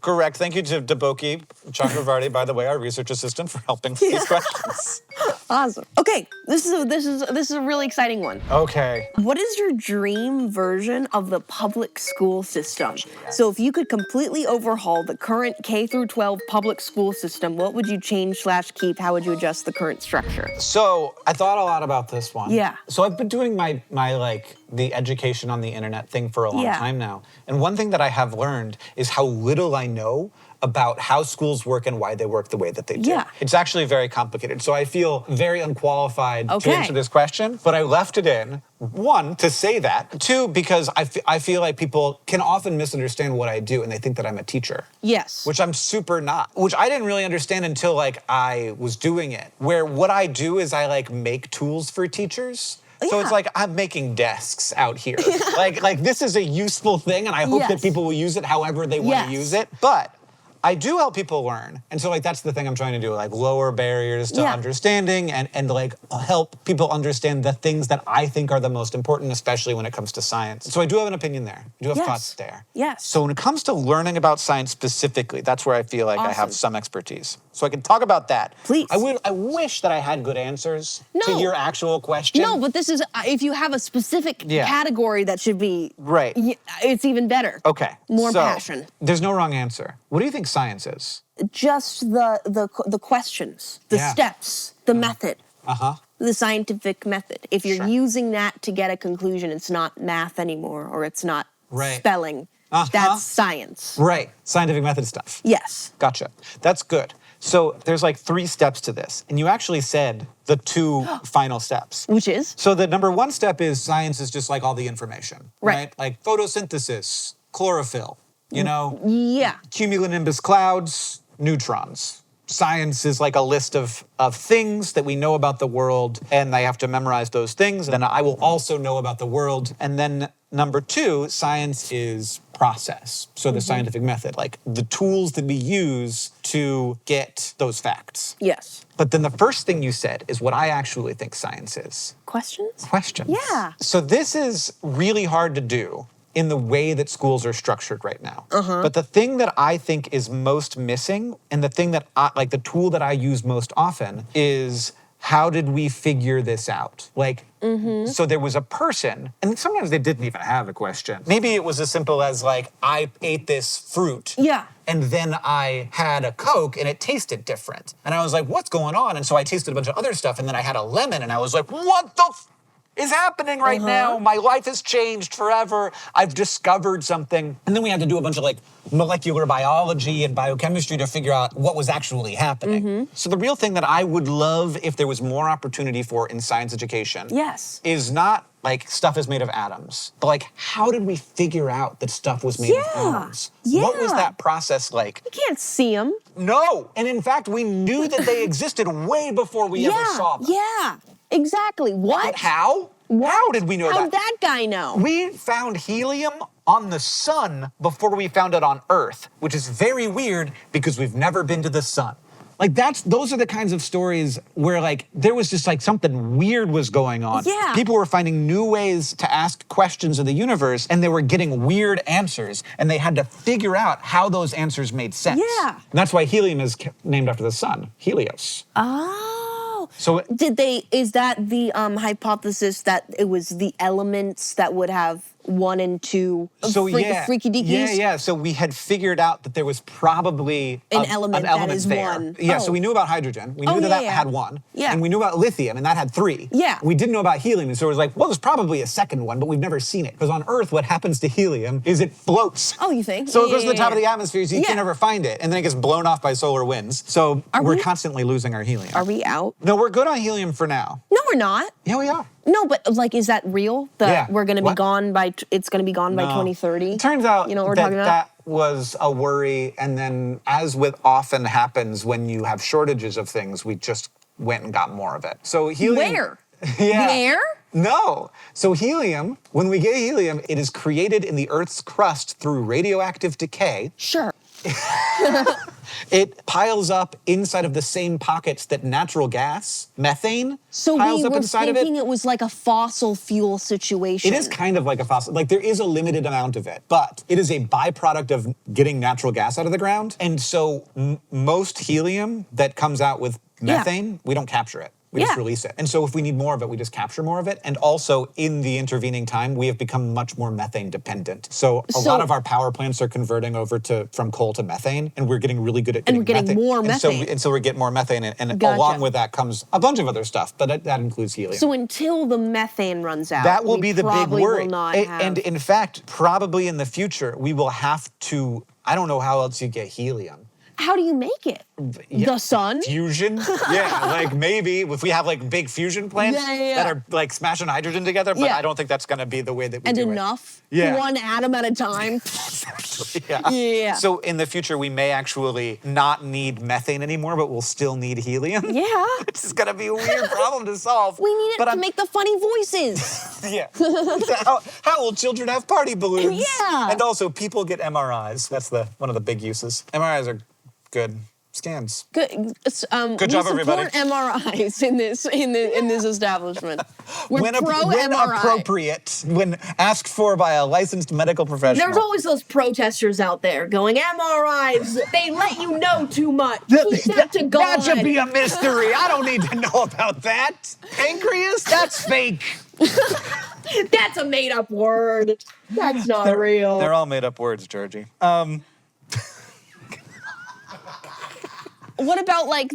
Correct. Thank you to Deboki Chakravarti, by the way, our research assistant, for helping with these questions. Awesome. Okay, this is a really exciting one. Okay. What is your dream version of the public school system? So if you could completely overhaul the current K through 12 public school system, what would you change/keep? How would you adjust the current structure? So I thought a lot about this one. Yeah. So I've been doing my like the education on the internet thing for a long time now. And one thing that I have learned is how little I know about how schools work and why they work the way that they do. Yeah. It's actually very complicated. So I feel very unqualified to Okay. answer this question, but I left it in, 1, to say that, 2, because I feel like people can often misunderstand what I do and they think that I'm a teacher. Yes. Which I'm super not, which I didn't really understand until like I was doing it, where what I do is I like make tools for teachers. So it's like I'm making desks out here. like this is a useful thing and I hope that people will use it however they want to use it. But I do help people learn. And so like that's the thing I'm trying to do, like lower barriers to understanding and like help people understand the things that I think are the most important, especially when it comes to science. So I do have an opinion there. I do have thoughts there. Yes. So when it comes to learning about science specifically, that's where I feel like I have some expertise. So I can talk about that. Please. I wish that I had good answers to No. your actual question. No, but this is, if you have a specific category that should be, Right. It's even better. Okay. More so, passion. There's no wrong answer. What do you think science is? Just the questions, the steps, the method. The scientific method. If you're using that to get a conclusion, it's not math anymore, or it's not spelling. That's science. Right. Scientific method stuff. Yes. Gotcha. That's good. So there's like 3 steps to this. And you actually said the 2 final steps. Which is? So the number 1 step is science is just like all the information. Right. Like photosynthesis, chlorophyll, you know? Yeah. Cumulonimbus clouds, neutrons. Science is like a list of things that we know about the world, and I have to memorize those things. Then I will also know about the world. And then number 2, science is process. So the scientific method, like the tools that we use to get those facts. Yes. But then the first thing you said is what I actually think science is. Questions? Questions. Yeah. So this is really hard to do in the way that schools are structured right now. But the thing that I think is most missing, and the thing that like the tool that I use most often, is how did we figure this out? Like, so there was a person, and sometimes they didn't even have a question. Maybe it was as simple as like, I ate this fruit. Yeah. And then I had a Coke and it tasted different. And I was like, what's going on? And so I tasted a bunch of other stuff, and then I had a lemon and I was like, what the is happening right now. My life has changed forever. I've discovered something. And then we had to do a bunch of like molecular biology and biochemistry to figure out what was actually happening. So the real thing that I would love if there was more opportunity for in science education is not like stuff is made of atoms, but like how did we figure out that stuff was made of atoms? What was that process like? You can't see them. No, and in fact, we knew that they existed way before we ever saw them. Yeah, exactly. What? But how? How did we know that? How'd that guy know? We found helium on the sun before we found it on Earth, which is very weird because we've never been to the sun. Like those are the kinds of stories where like there was just like something weird was going on. Yeah. People were finding new ways to ask questions of the universe and they were getting weird answers and they had to figure out how those answers made sense. Yeah. And that's why helium is named after the sun, Helios. Oh. So is that the hypothesis that it was the elements that would have 1 and 2 freaky deakies? Yeah. So we had figured out that there was probably an element that is there. 1. Yeah, so we knew about hydrogen. We knew that had 1. Yeah. And we knew about lithium, and that had 3. Yeah. We didn't know about helium, and so it was like, well, there's probably a second one, but we've never seen it. Because on Earth, what happens to helium is it floats. Oh, you think? So it goes to the top of the atmosphere, so you can never find it. And then it gets blown off by solar winds. So we're constantly losing our helium. Are we out? No, we're good on helium for now. No, we're not. Yeah, we are. No, but like, is that real? We're going to be gone by, it's going to be gone by 2030? It turns out you know what we're talking about? that was a worry, and then as with often happens when you have shortages of things, we just went and got more of it. So helium... Where? Yeah. The air? No. So helium, when we get helium, it is created in the Earth's crust through radioactive decay. Sure. It piles up inside of the same pockets that natural gas, methane, piles up inside of it. So we were thinking it was like a fossil fuel situation. It is kind of like a fossil, like there is a limited amount of it, but it is a byproduct of getting natural gas out of the ground. And so most helium that comes out with methane, we don't capture it. We just release it. And so if we need more of it, we just capture more of it. And also in the intervening time, we have become much more methane dependent. So a lot of our power plants are converting over from coal to methane, and we're getting really good at getting methane. And we're getting more methane. And so we're getting more methane, and along with that comes a bunch of other stuff, but that includes helium. So until the methane runs out, that will be the big worry. And in fact, probably in the future, we will have to, I don't know how else you get helium. How do you make it? The sun? Fusion? Yeah, like maybe if we have like big fusion plants that are like smashing hydrogen together, but I don't think that's gonna be the way that we do it. And enough? Yeah. 1 atom at a time? Yeah. So in the future, we may actually not need methane anymore, but we'll still need helium. Yeah. Which is gonna be a weird problem to solve. We need it to make the funny voices. Yeah. How will children have party balloons? Yeah. And also, people get MRIs. That's one of the big uses. MRIs are good scans. Good. Good job, everybody. We support MRIs in this establishment. We're when pro-MRI. Appropriate, when asked for by a licensed medical professional. There's always those protesters out there going, MRIs, they let you know too much. Keep that to God. That should be a mystery. I don't need to know about that. Pancreas? That's fake. That's a made-up word. That's not real. They're all made-up words, Georgie. What about like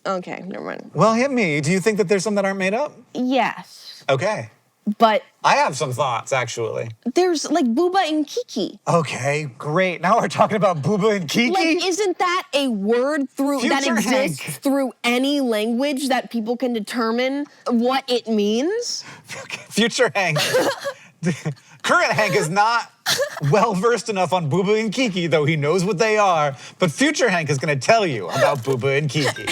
okay, never mind. Well, hit me. Do you think that there's some that aren't made up? Yes. Okay. But I have some thoughts, actually. There's like Booba and Kiki. Okay, great. Now we're talking about Booba and Kiki? Like, isn't that a word that exists through any language that people can determine what it means? Future Hank. Current Hank is not well-versed enough on Booba and Kiki, though he knows what they are. But future Hank is going to tell you about Booba and Kiki.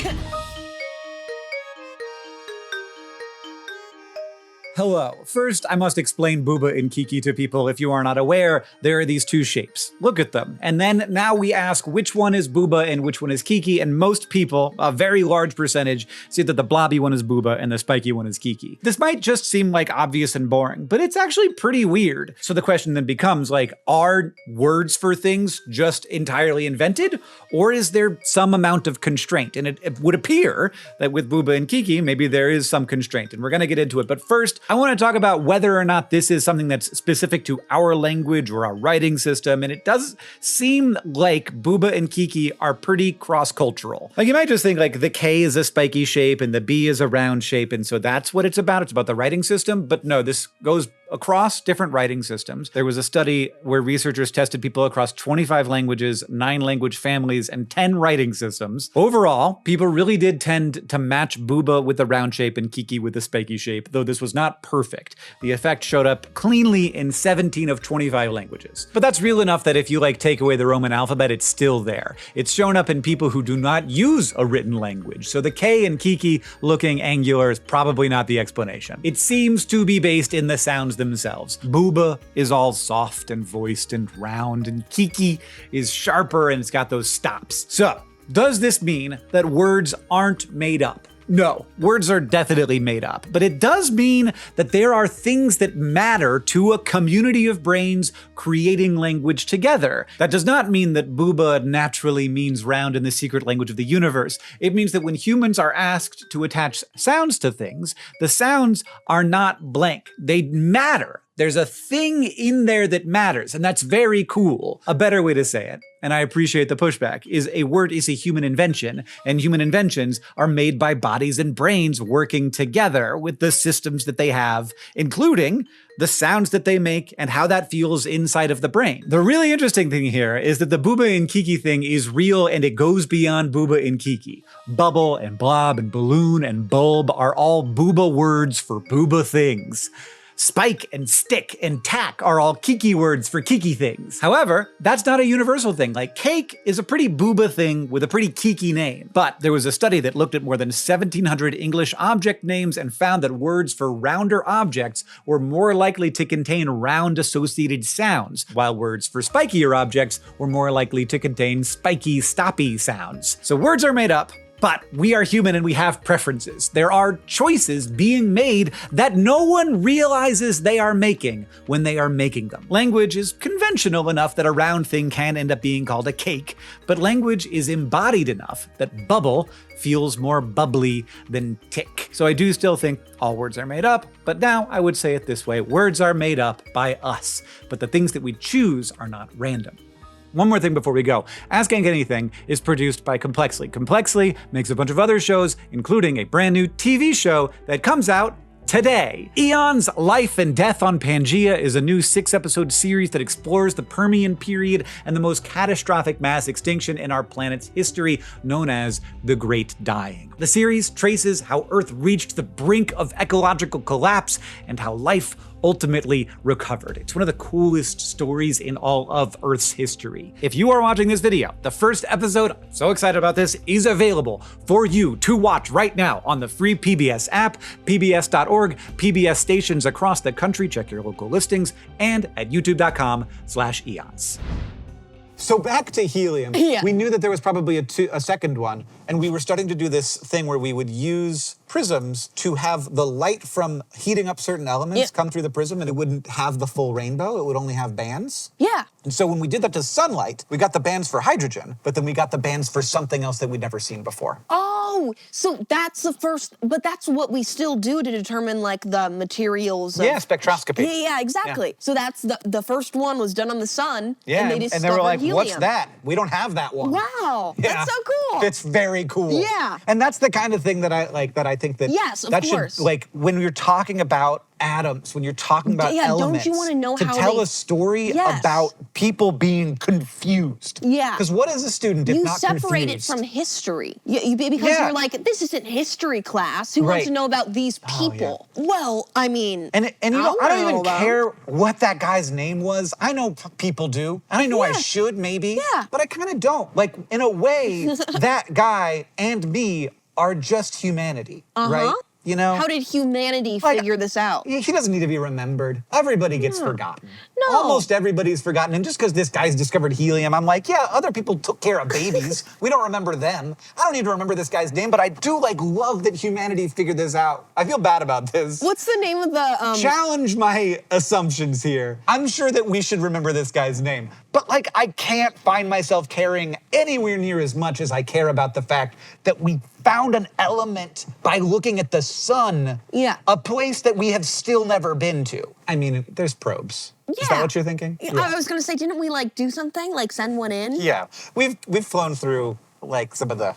Hello. First, I must explain Booba and Kiki to people. If you are not aware, there are these two shapes. Look at them. And then now we ask which one is Booba and which one is Kiki, and most people, a very large percentage, see that the blobby one is Booba and the spiky one is Kiki. This might just seem like obvious and boring, but it's actually pretty weird. So the question then becomes like, are words for things just entirely invented? Or is there some amount of constraint? And it would appear that with Booba and Kiki, maybe there is some constraint, and we're gonna get into it. But first, first, I want to talk about whether or not this is something that's specific to our language or our writing system, and it does seem like Booba and Kiki are pretty cross-cultural. Like, you might just think like the K is a spiky shape and the B is a round shape, and so that's what it's about. It's about the writing system, but no, this goes across different writing systems. There was a study where researchers tested people across 25 languages, 9 language families, and 10 writing systems. Overall, people really did tend to match Booba with the round shape and Kiki with the spiky shape, though this was not perfect. The effect showed up cleanly in 17 of 25 languages. But that's real enough that if you take away the Roman alphabet, it's still there. It's shown up in people who do not use a written language. So the K and Kiki looking angular is probably not the explanation. It seems to be based in the sounds themselves. Booba is all soft and voiced and round, and Kiki is sharper and it's got those stops. So, does this mean that words aren't made up? No, words are definitely made up, but it does mean that there are things that matter to a community of brains creating language together. That does not mean that Booba naturally means round in the secret language of the universe. It means that when humans are asked to attach sounds to things, the sounds are not blank. They matter. There's a thing in there that matters, and that's very cool. A better way to say it, and I appreciate the pushback, is a word is a human invention, and human inventions are made by bodies and brains working together with the systems that they have, including the sounds that they make and how that feels inside of the brain. The really interesting thing here is that the Booba and Kiki thing is real and it goes beyond Booba and Kiki. Bubble and blob and balloon and bulb are all Booba words for Booba things. Spike and stick and tack are all Kiki words for Kiki things. However, that's not a universal thing. Like, cake is a pretty Booba thing with a pretty Kiki name. But there was a study that looked at more than 1,700 English object names and found that words for rounder objects were more likely to contain round associated sounds, while words for spikier objects were more likely to contain spiky, stoppy sounds. So words are made up, but we are human and we have preferences. There are choices being made that no one realizes they are making when they are making them. Language is conventional enough that a round thing can end up being called a cake, but language is embodied enough that bubble feels more bubbly than tick. So I do still think all words are made up, but now I would say it this way: words are made up by us, but the things that we choose are not random. One more thing before we go. Ask Hank Anything is produced by Complexly. Complexly makes a bunch of other shows, including a brand new TV show that comes out today. Eon's Life and Death on Pangea is a new 6-episode series that explores the Permian period and the most catastrophic mass extinction in our planet's history, known as the Great Dying. The series traces how Earth reached the brink of ecological collapse and how life ultimately recovered. It's one of the coolest stories in all of Earth's history. If you are watching this video, the first episode, I'm so excited about this, is available for you to watch right now on the free PBS app, pbs.org, PBS stations across the country, check your local listings, and at youtube.com/eons. So back to helium. Yeah. We knew that there was probably a second one, and we were starting to do this thing where we would use prisms to have the light from heating up certain elements come through the prism, and it wouldn't have the full rainbow. It would only have bands. Yeah. And so when we did that to sunlight, we got the bands for hydrogen, but then we got the bands for something else that we'd never seen before. Oh, so that's the first, but that's what we still do to determine like the materials. Yeah, spectroscopy. Yeah, exactly. Yeah. So that's the first one was done on the sun. Yeah, and they discovered were like, helium. What's that? We don't have that one. Wow, Yeah. that's so cool. It's very cool. Yeah. And that's the kind of thing that I like, that I think that yes, of that course. should, like, when you're talking about atoms, when you're talking about elements, don't you want to know how tell they... a story about people being confused. Yeah. Because what is a student if not confused? You separate it from history. Because you're like, this isn't history class. Who wants to know about these people? Oh, yeah. Well, I mean, and you know, I don't even care what that guy's name was. I know people do. And I know I should maybe. Yeah. But I kind of don't. Like, in a way, that guy and me are just humanity, right? You know? How did humanity figure this out? He doesn't need to be remembered. Everybody gets forgotten. No. Almost everybody's forgotten. And just because this guy's discovered helium, I'm like, yeah, other people took care of babies. We don't remember them. I don't need to remember this guy's name, but I do love that humanity figured this out. I feel bad about this. What's the name of the... Challenge my assumptions here. I'm sure that we should remember this guy's name. But I can't find myself caring anywhere near as much as I care about the fact that we found an element by looking at the sun. Yeah. A place that we have still never been to. I mean, there's probes. Yeah. Is that what you're thinking? Yeah. I was gonna say, didn't we like do something? Like send one in? Yeah. We've flown through like some of the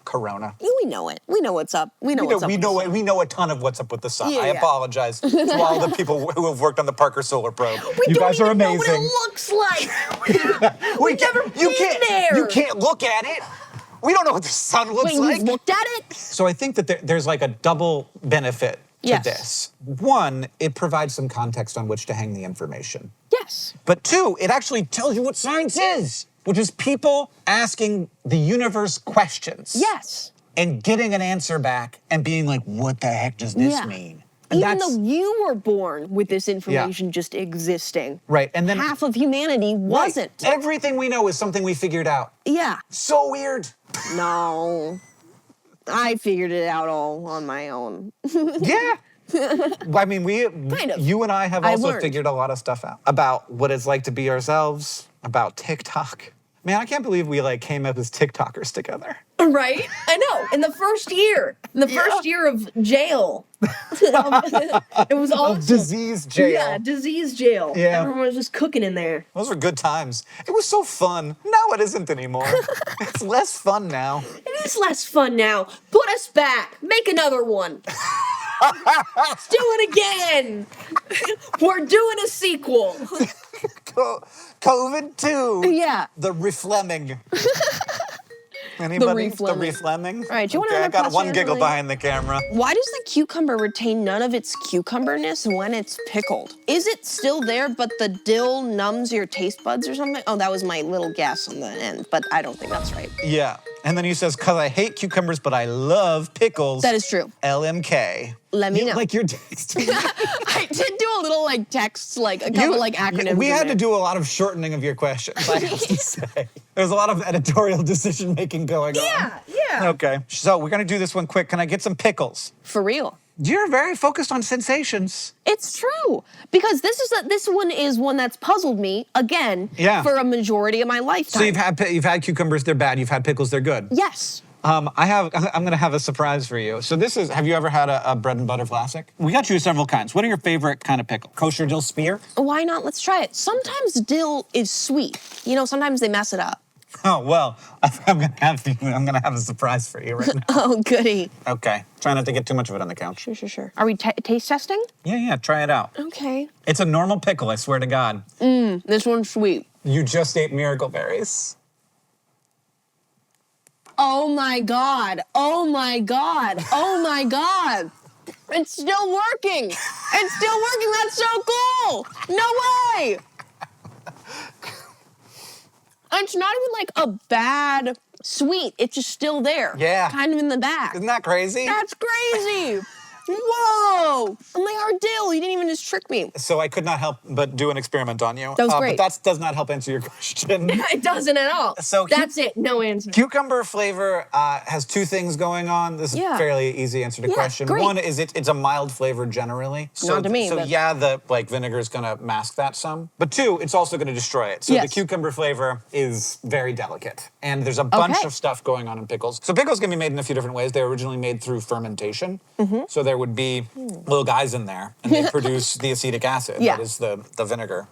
corona. Yeah, we know it. We know what's up. We know what's up. We know a ton of what's up with the sun. Yeah, I yeah. apologize to all the people who have worked on the Parker Solar Probe. We You don't guys are even know amazing. what it looks like. We've never been there. You can't look at it. We don't know what the sun looks Wait, like. you've looked at it? So I think that there's like a double benefit to Yes. this. One, it provides some context on which to hang the information. Yes. But two, it actually tells you what science is, which is people asking the universe questions. Yes. And getting an answer back and being like, what the heck does this mean? And Even though you were born with this information just existing. Right, and then half of humanity wasn't. Right. Everything we know is something we figured out. Yeah. So weird. No. I figured it out all on my own. Yeah. I mean, Kind of. you and I have I also learned. figured a lot of stuff out about what it's like to be ourselves, about TikTok. Man, I can't believe we like came up as TikTokers together. Right? I know. In the first year. First year of jail. It was awesome. Of disease jail. Yeah, disease jail. Yeah. Everyone was just cooking in there. Those were good times. It was so fun. Now it isn't anymore. It's less fun now. It is less fun now. Put us back. Make another one. Let's do it again. We're doing a sequel. COVID 2. Yeah. The reflemming. Anybody? The reflemming. reflemming? All right, do you want Okay, I another got question one or giggle something? behind the camera. Why does the cucumber retain none of its cucumberness when it's pickled? Is it still there, but the dill numbs your taste buds or something? Oh, that was my little guess on the end, but I don't think that's right. Yeah. And then he says, because I hate cucumbers, but I love pickles. That is true. LMK. Let me know. Like your text. I did do a little like text, like a couple like acronyms. We in had there. to do a lot of shortening of your questions, I have to say. There's a lot of editorial decision making going on. Yeah. Okay. So we're going to do this one quick. Can I get some pickles? For real. You're very focused on sensations. It's true because this one is one that's puzzled me again for a majority of my lifetime. So you've had cucumbers, they're bad. You've had pickles, they're good. Yes. I'm gonna have a surprise for you. So have you ever had a bread and butter classic? We got you several kinds. What are your favorite kind of pickle? Kosher dill spear? Why not? Let's try it. Sometimes dill is sweet. You know, sometimes they mess it up. Oh, well, I'm gonna have a surprise for you right now. Oh, goody. Okay, try not to get too much of it on the couch. Sure. Are we taste testing? Yeah, try it out. Okay. It's a normal pickle, I swear to God. This one's sweet. You just ate miracle berries. Oh my God. Oh my God. Oh my God. It's still working. It's still working. That's so cool. No way. It's not even like a bad sweet. It's just still there. Yeah. Kind of in the back. Isn't that crazy? That's crazy. Whoa. I'm like, our dill. You didn't even just trick me. So I could not help but do an experiment on you. That was great. But that does not help answer your question. It doesn't at all. So that's it. No answer. Cucumber flavor has two things going on. This is a fairly easy answer to the question. Great. One is it's a mild flavor generally. Not to me, So but- yeah, the vinegar is gonna mask that some. But two, it's also gonna destroy it. So the cucumber flavor is very delicate. And there's a bunch of stuff going on in pickles. So pickles can be made in a few different ways. They were originally made through fermentation. So there would be little guys in there and they produce the acetic acid. That is the vinegar.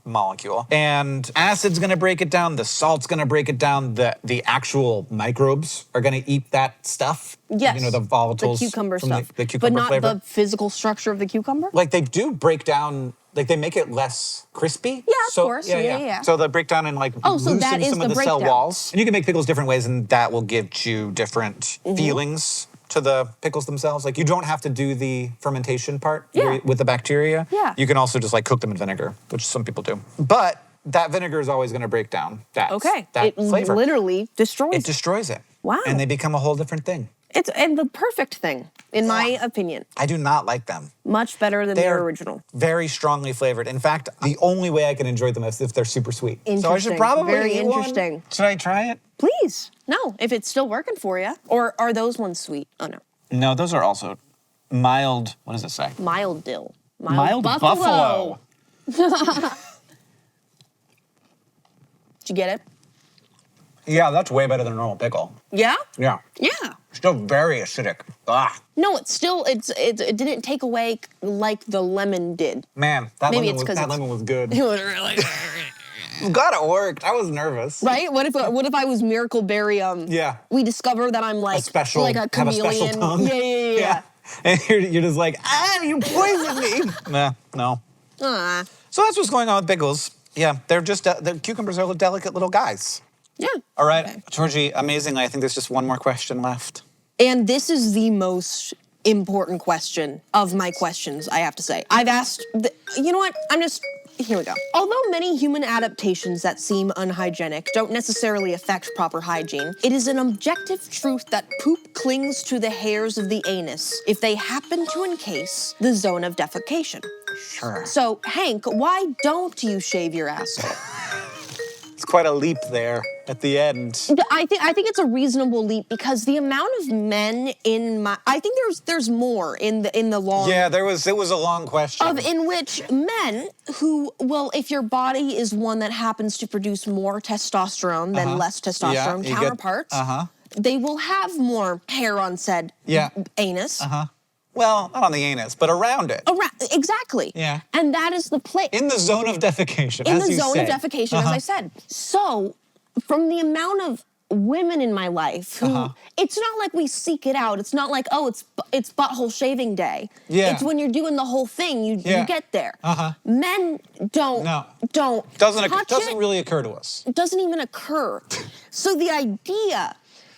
Molecule. And acid's gonna break it down, the salt's gonna break it down, the actual microbes are gonna eat that stuff. Yes. You know, the volatiles. The cucumber from stuff. The cucumber but not flavor. the physical structure of the cucumber? Like they do break down, like they make it less crispy. Yeah, of course. Yeah. So they break down and like loosen that is some the of the cell breakdown. walls. And you can make pickles different ways and that will give you different feelings to the pickles themselves. Like you don't have to do the fermentation part with the bacteria. Yeah. You can also just like cook them in vinegar, which some people do. But that vinegar is always gonna break down that flavor. It literally destroys It destroys it. Wow. And they become a whole different thing. It's the perfect thing, in my opinion. I do not like them. Much better than their original. Very strongly flavored. In fact, the only way I can enjoy them is if they're super sweet. Interesting. So I should probably Very eat one. interesting. Should I try it? Please. No, if it's still working for you. Or are those ones sweet? Oh, no. No, those are also mild, what does it say? Mild dill. Mild buffalo. Did you get it? Yeah, that's way better than a normal pickle. Yeah? Yeah. Yeah. Still very acidic. Ah. No, it didn't take away like the lemon did. Man, that Maybe lemon was good. It was really God, it worked. I was nervous. right. What if I was Miracle Berry? Yeah. We discover that I'm like like a chameleon. Have a special tongue. Yeah. And you're just like, you poisoned me. Nah, no. So that's what's going on with pickles. Yeah, they're cucumbers are delicate little guys. Yeah. All right, Okay. Georgie, amazingly, I think there's just one more question left. And this is the most important question of my questions, I have to say. I've asked, you know what? Here we go. Although many human adaptations that seem unhygienic don't necessarily affect proper hygiene, it is an objective truth that poop clings to the hairs of the anus if they happen to encase the zone of defecation. Sure. So, Hank, why don't you shave your asshole? It's quite a leap there at the end. I think it's a reasonable leap because the amount of men I think there's more in the long. Yeah, it was a long question. In which men who, well, if your body is one that happens to produce more testosterone than less testosterone counterparts, they will have more hair on said anus. Well, not on the anus, but around it. Exactly. Yeah. And that is the place. In the zone of defecation, In the zone of defecation, as I said. So, from the amount of women in my life who, it's not like we seek it out. It's not like, oh, it's butthole shaving day. Yeah. It's when you're doing the whole thing, you get there. Men don't Doesn't really occur to us. It doesn't even occur. So the idea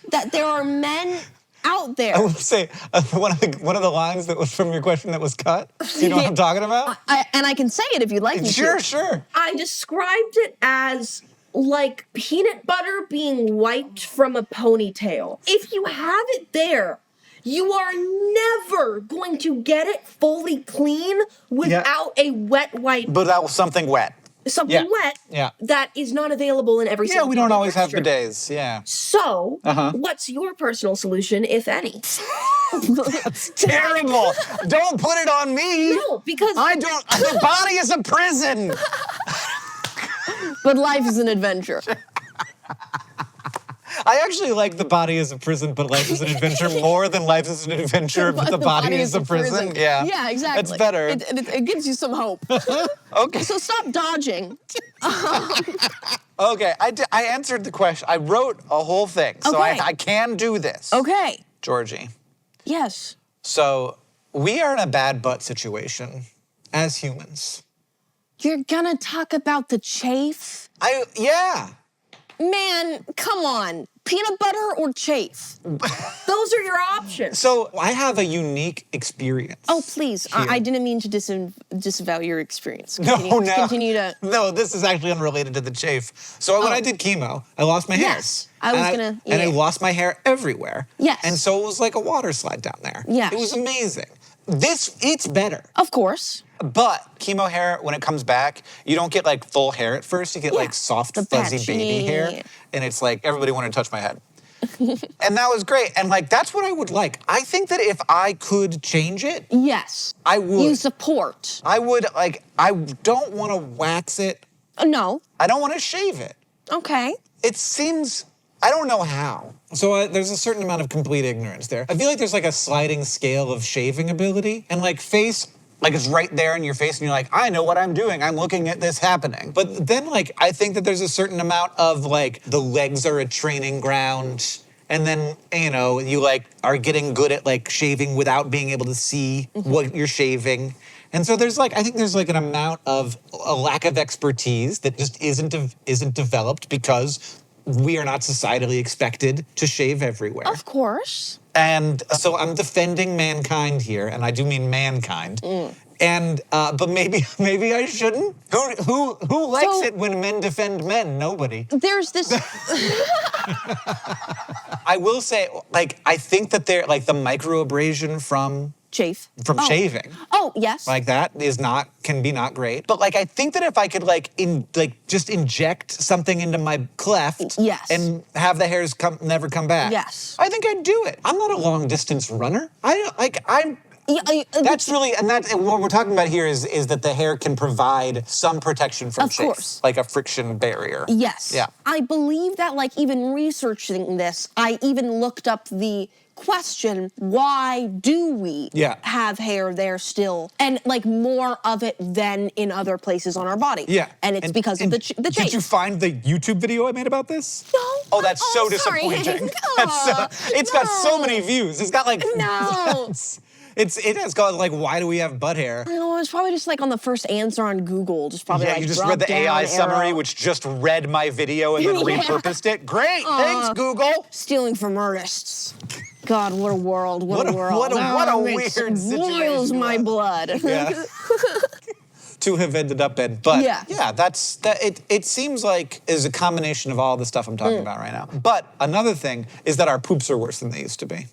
that there are men out there. I would say one of the lines that was from your question that was cut. Do you know what I'm talking about? And I can say it if you'd like me to. Sure. I described it as like peanut butter being wiped from a ponytail. If you have it there, you are never going to get it fully clean without a wet wipe. But that was something wet. Something wet that is not available in every single we don't always have texture. bidets, So, what's your personal solution, if any? That's terrible. Don't put it on me. No, because the body is a prison. But life is an adventure. I actually like the body is a prison, but life is an adventure more than life is an adventure, but the body is a prison. Yeah, exactly. It's better. It gives you some hope. Okay. So stop dodging. Okay, I answered the question. I wrote a whole thing, so I can do this. Okay. Georgie. Yes. So we are in a bad butt situation as humans. You're gonna talk about the chafe? Yeah. Man, come on. Peanut butter or chafe? Those are your options. So I have a unique experience. Oh, please. I didn't mean to disavow your experience. Continue to... No, this is actually unrelated to the chafe. So when I did chemo, I lost my hair. Yes. And I lost my hair everywhere. Yes. And so it was like a water slide down there. Yes. It was amazing. It's better. Of course. But chemo hair, when it comes back, you don't get like full hair at first. You get like soft, fuzzy baby hair. And it's like, everybody wanted to touch my head. And that was great. And like, that's what I would like. I think that if I could change it. Yes. I would. You support. I would, like, I don't want to wax it. No. I don't want to shave it. Okay. It seems, I don't know how. So there's a certain amount of complete ignorance there. I feel like there's like a sliding scale of shaving ability. And like face, like it's right there in your face and you're like, I know what I'm doing. I'm looking at this happening. But then like, I think that there's a certain amount of like, the legs are a training ground. And then, you know, you like are getting good at like shaving without being able to see what you're shaving. And so there's like, I think there's like an amount of a lack of expertise that just isn't developed because we are not societally expected to shave everywhere. Of course. And so I'm defending mankind here, and I do mean mankind. And but maybe I shouldn't. Who likes it when men defend men? Nobody. There's this. I will say, like, I think that they're like the microabrasion from shaving. Oh, yes. Like that can be not great. But like I think that if I could just inject something into my cleft and have the hairs never come back. Yes. I think I'd do it. I'm not a long distance runner. That's really, and what we're talking about here is that the hair can provide some protection from chafe. Of course. Like a friction barrier. Yes. Yeah. I believe that, like, even researching this, I even looked up the question, why do we have hair there still? And, like, more of it than in other places on our body. Yeah. And it's because of the chafe. Did you find the YouTube video I made about this? No. Oh, that's so sorry. disappointing. It's got so many views. It's got, like... No. It has got, like, why do we have butt hair? I know, it's probably just, like, on the first answer on Google. Just probably, you just read the AI summary, which just read my video and then repurposed it. Great, thanks, Google. Stealing from artists. God, what a world, what a world. What a weird situation. Boils my blood. Yeah. To have ended up in. But yeah, it seems like is a combination of all the stuff I'm talking about right now. But another thing is that our poops are worse than they used to be.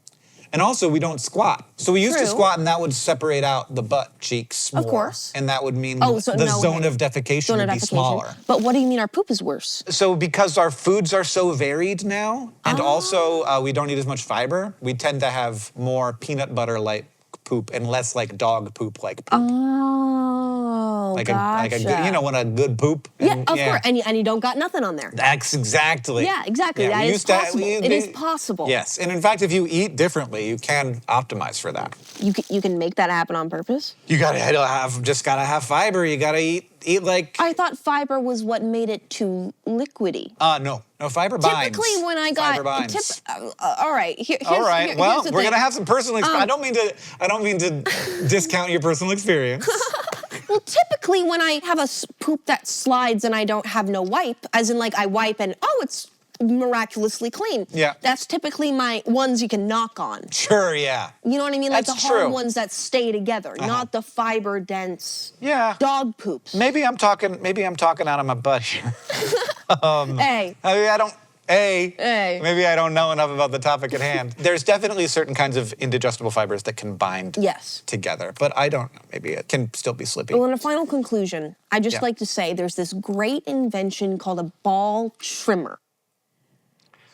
And also, we don't squat. So we used to squat, and that would separate out the butt cheeks more. Of course. And that would mean the zone of defecation would be smaller. But what do you mean our poop is worse? So because our foods are so varied now, and also we don't eat as much fiber, we tend to have more peanut butter-like poop and less like dog poop-like poop. Oh, like a good, you know, when a good poop. Yeah, of course, and you don't got nothing on there. That's exactly. Yeah, exactly. That is possible. It is possible. Yes, and in fact, if you eat differently, you can optimize for that. You can make that happen on purpose? You gotta have fiber. You gotta eat like... I thought fiber was what made it too liquidy. No, fiber binds. Typically when I got... Fiber binds. All right, all right, well, we're gonna have some personal experience. I don't mean to discount your personal experience. Well, typically when I have a poop that slides and I don't have no wipe, as in like I wipe and, it's miraculously clean. Yeah. That's typically my ones you can knock on. Sure, yeah. You know what I mean? Like the hard ones that stay together, not the fiber dense dog poops. Maybe I'm talking out of my butt here. Hey. Maybe I don't know enough about the topic at hand. There's definitely certain kinds of indigestible fibers that can bind together, but I don't know. Maybe it can still be slippy. Well, in a final conclusion, I'd just like to say there's this great invention called a ball trimmer.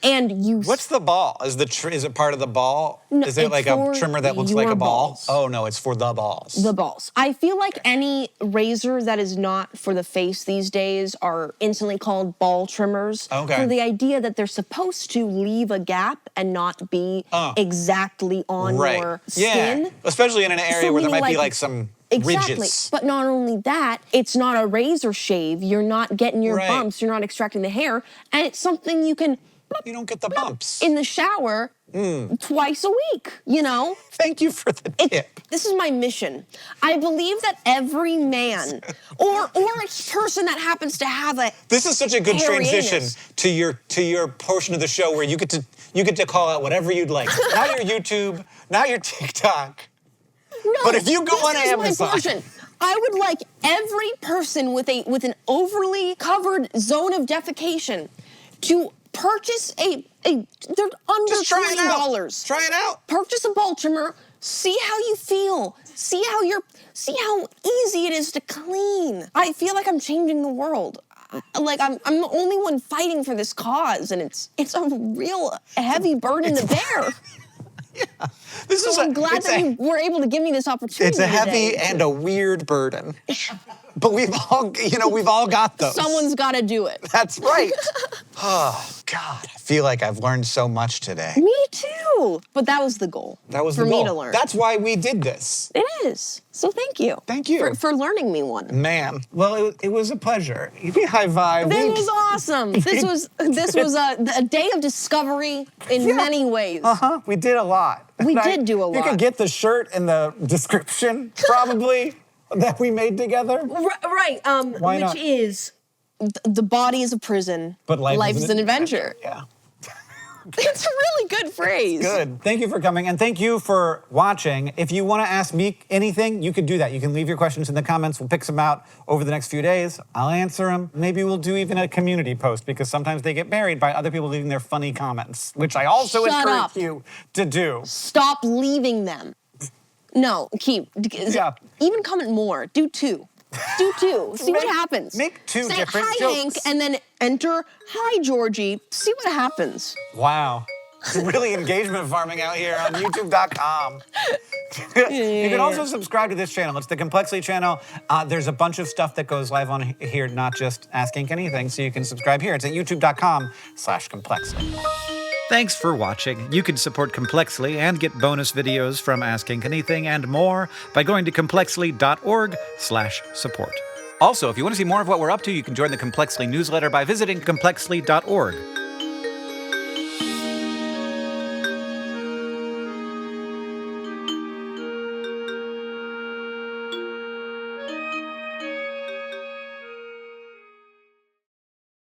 And you... What's the ball? Is it part of the ball? No, is it like a trimmer that looks like a ball? Balls. Oh, no, it's for the balls. The balls. I feel like any razor that is not for the face these days are instantly called ball trimmers. Okay. For the idea that they're supposed to leave a gap and not be exactly on your skin. Yeah, especially in an area where there might be like some... Exactly. ridges. But not only that, it's not a razor shave. You're not getting your bumps. You're not extracting the hair. And it's something you can... You don't get the bumps. In the shower twice a week, you know? Thank you for the tip. This is my mission. I believe that every man or a person that happens to have a This is such a good transition to your portion of the show where you get to call out whatever you'd like. Not your YouTube, not your TikTok. No, but if you go on Amazon. My portion. I would like every person with an overly covered zone of defecation to purchase they're under $20. Try it out. Purchase a ball trimmer. See how you feel. See how easy it is to clean. I feel like I'm changing the world. Like I'm the only one fighting for this cause, and it's a real heavy burden to bear. Yeah. I'm glad that you were able to give me this opportunity. It's a heavy and a weird burden. But we've all got those. Someone's got to do it. That's right. Oh, God. I feel like I've learned so much today. Me too. But that was the goal. That was the goal. For me to learn. That's why we did this. It is. So thank you. Thank you. For learning me one. Man. Well, it was a pleasure. You be high five. This was awesome. This was a day of discovery in many ways. We did a lot. We did do a lot. You could get the shirt in the description, probably, that we made together. Right. Why not? Which is, the body is a prison, but life is an adventure. Yeah. It's a really good phrase. Good. Thank you for coming, and thank you for watching. If you want to ask me anything, you can do that. You can leave your questions in the comments. We'll pick some out over the next few days. I'll answer them. Maybe we'll do even a community post, because sometimes they get buried by other people leaving their funny comments, which I also encourage you to do. Stop leaving them. No, keep. Yeah. Even comment more. Do 2. Do 2. See what happens. Make 2 different jokes. Say hi, jokes. Hank, and then enter, hi, Georgie. See what happens. Wow. It's really engagement farming out here on YouTube.com. You can also subscribe to this channel. It's the Complexly channel. There's a bunch of stuff that goes live on here, not just Ask Ink Anything, so you can subscribe here. It's at youtube.com/Complexly. Thanks for watching. You can support Complexly and get bonus videos from Ask Ink Anything and more by going to complexly.org/support. Also, if you want to see more of what we're up to, you can join the Complexly newsletter by visiting complexly.org.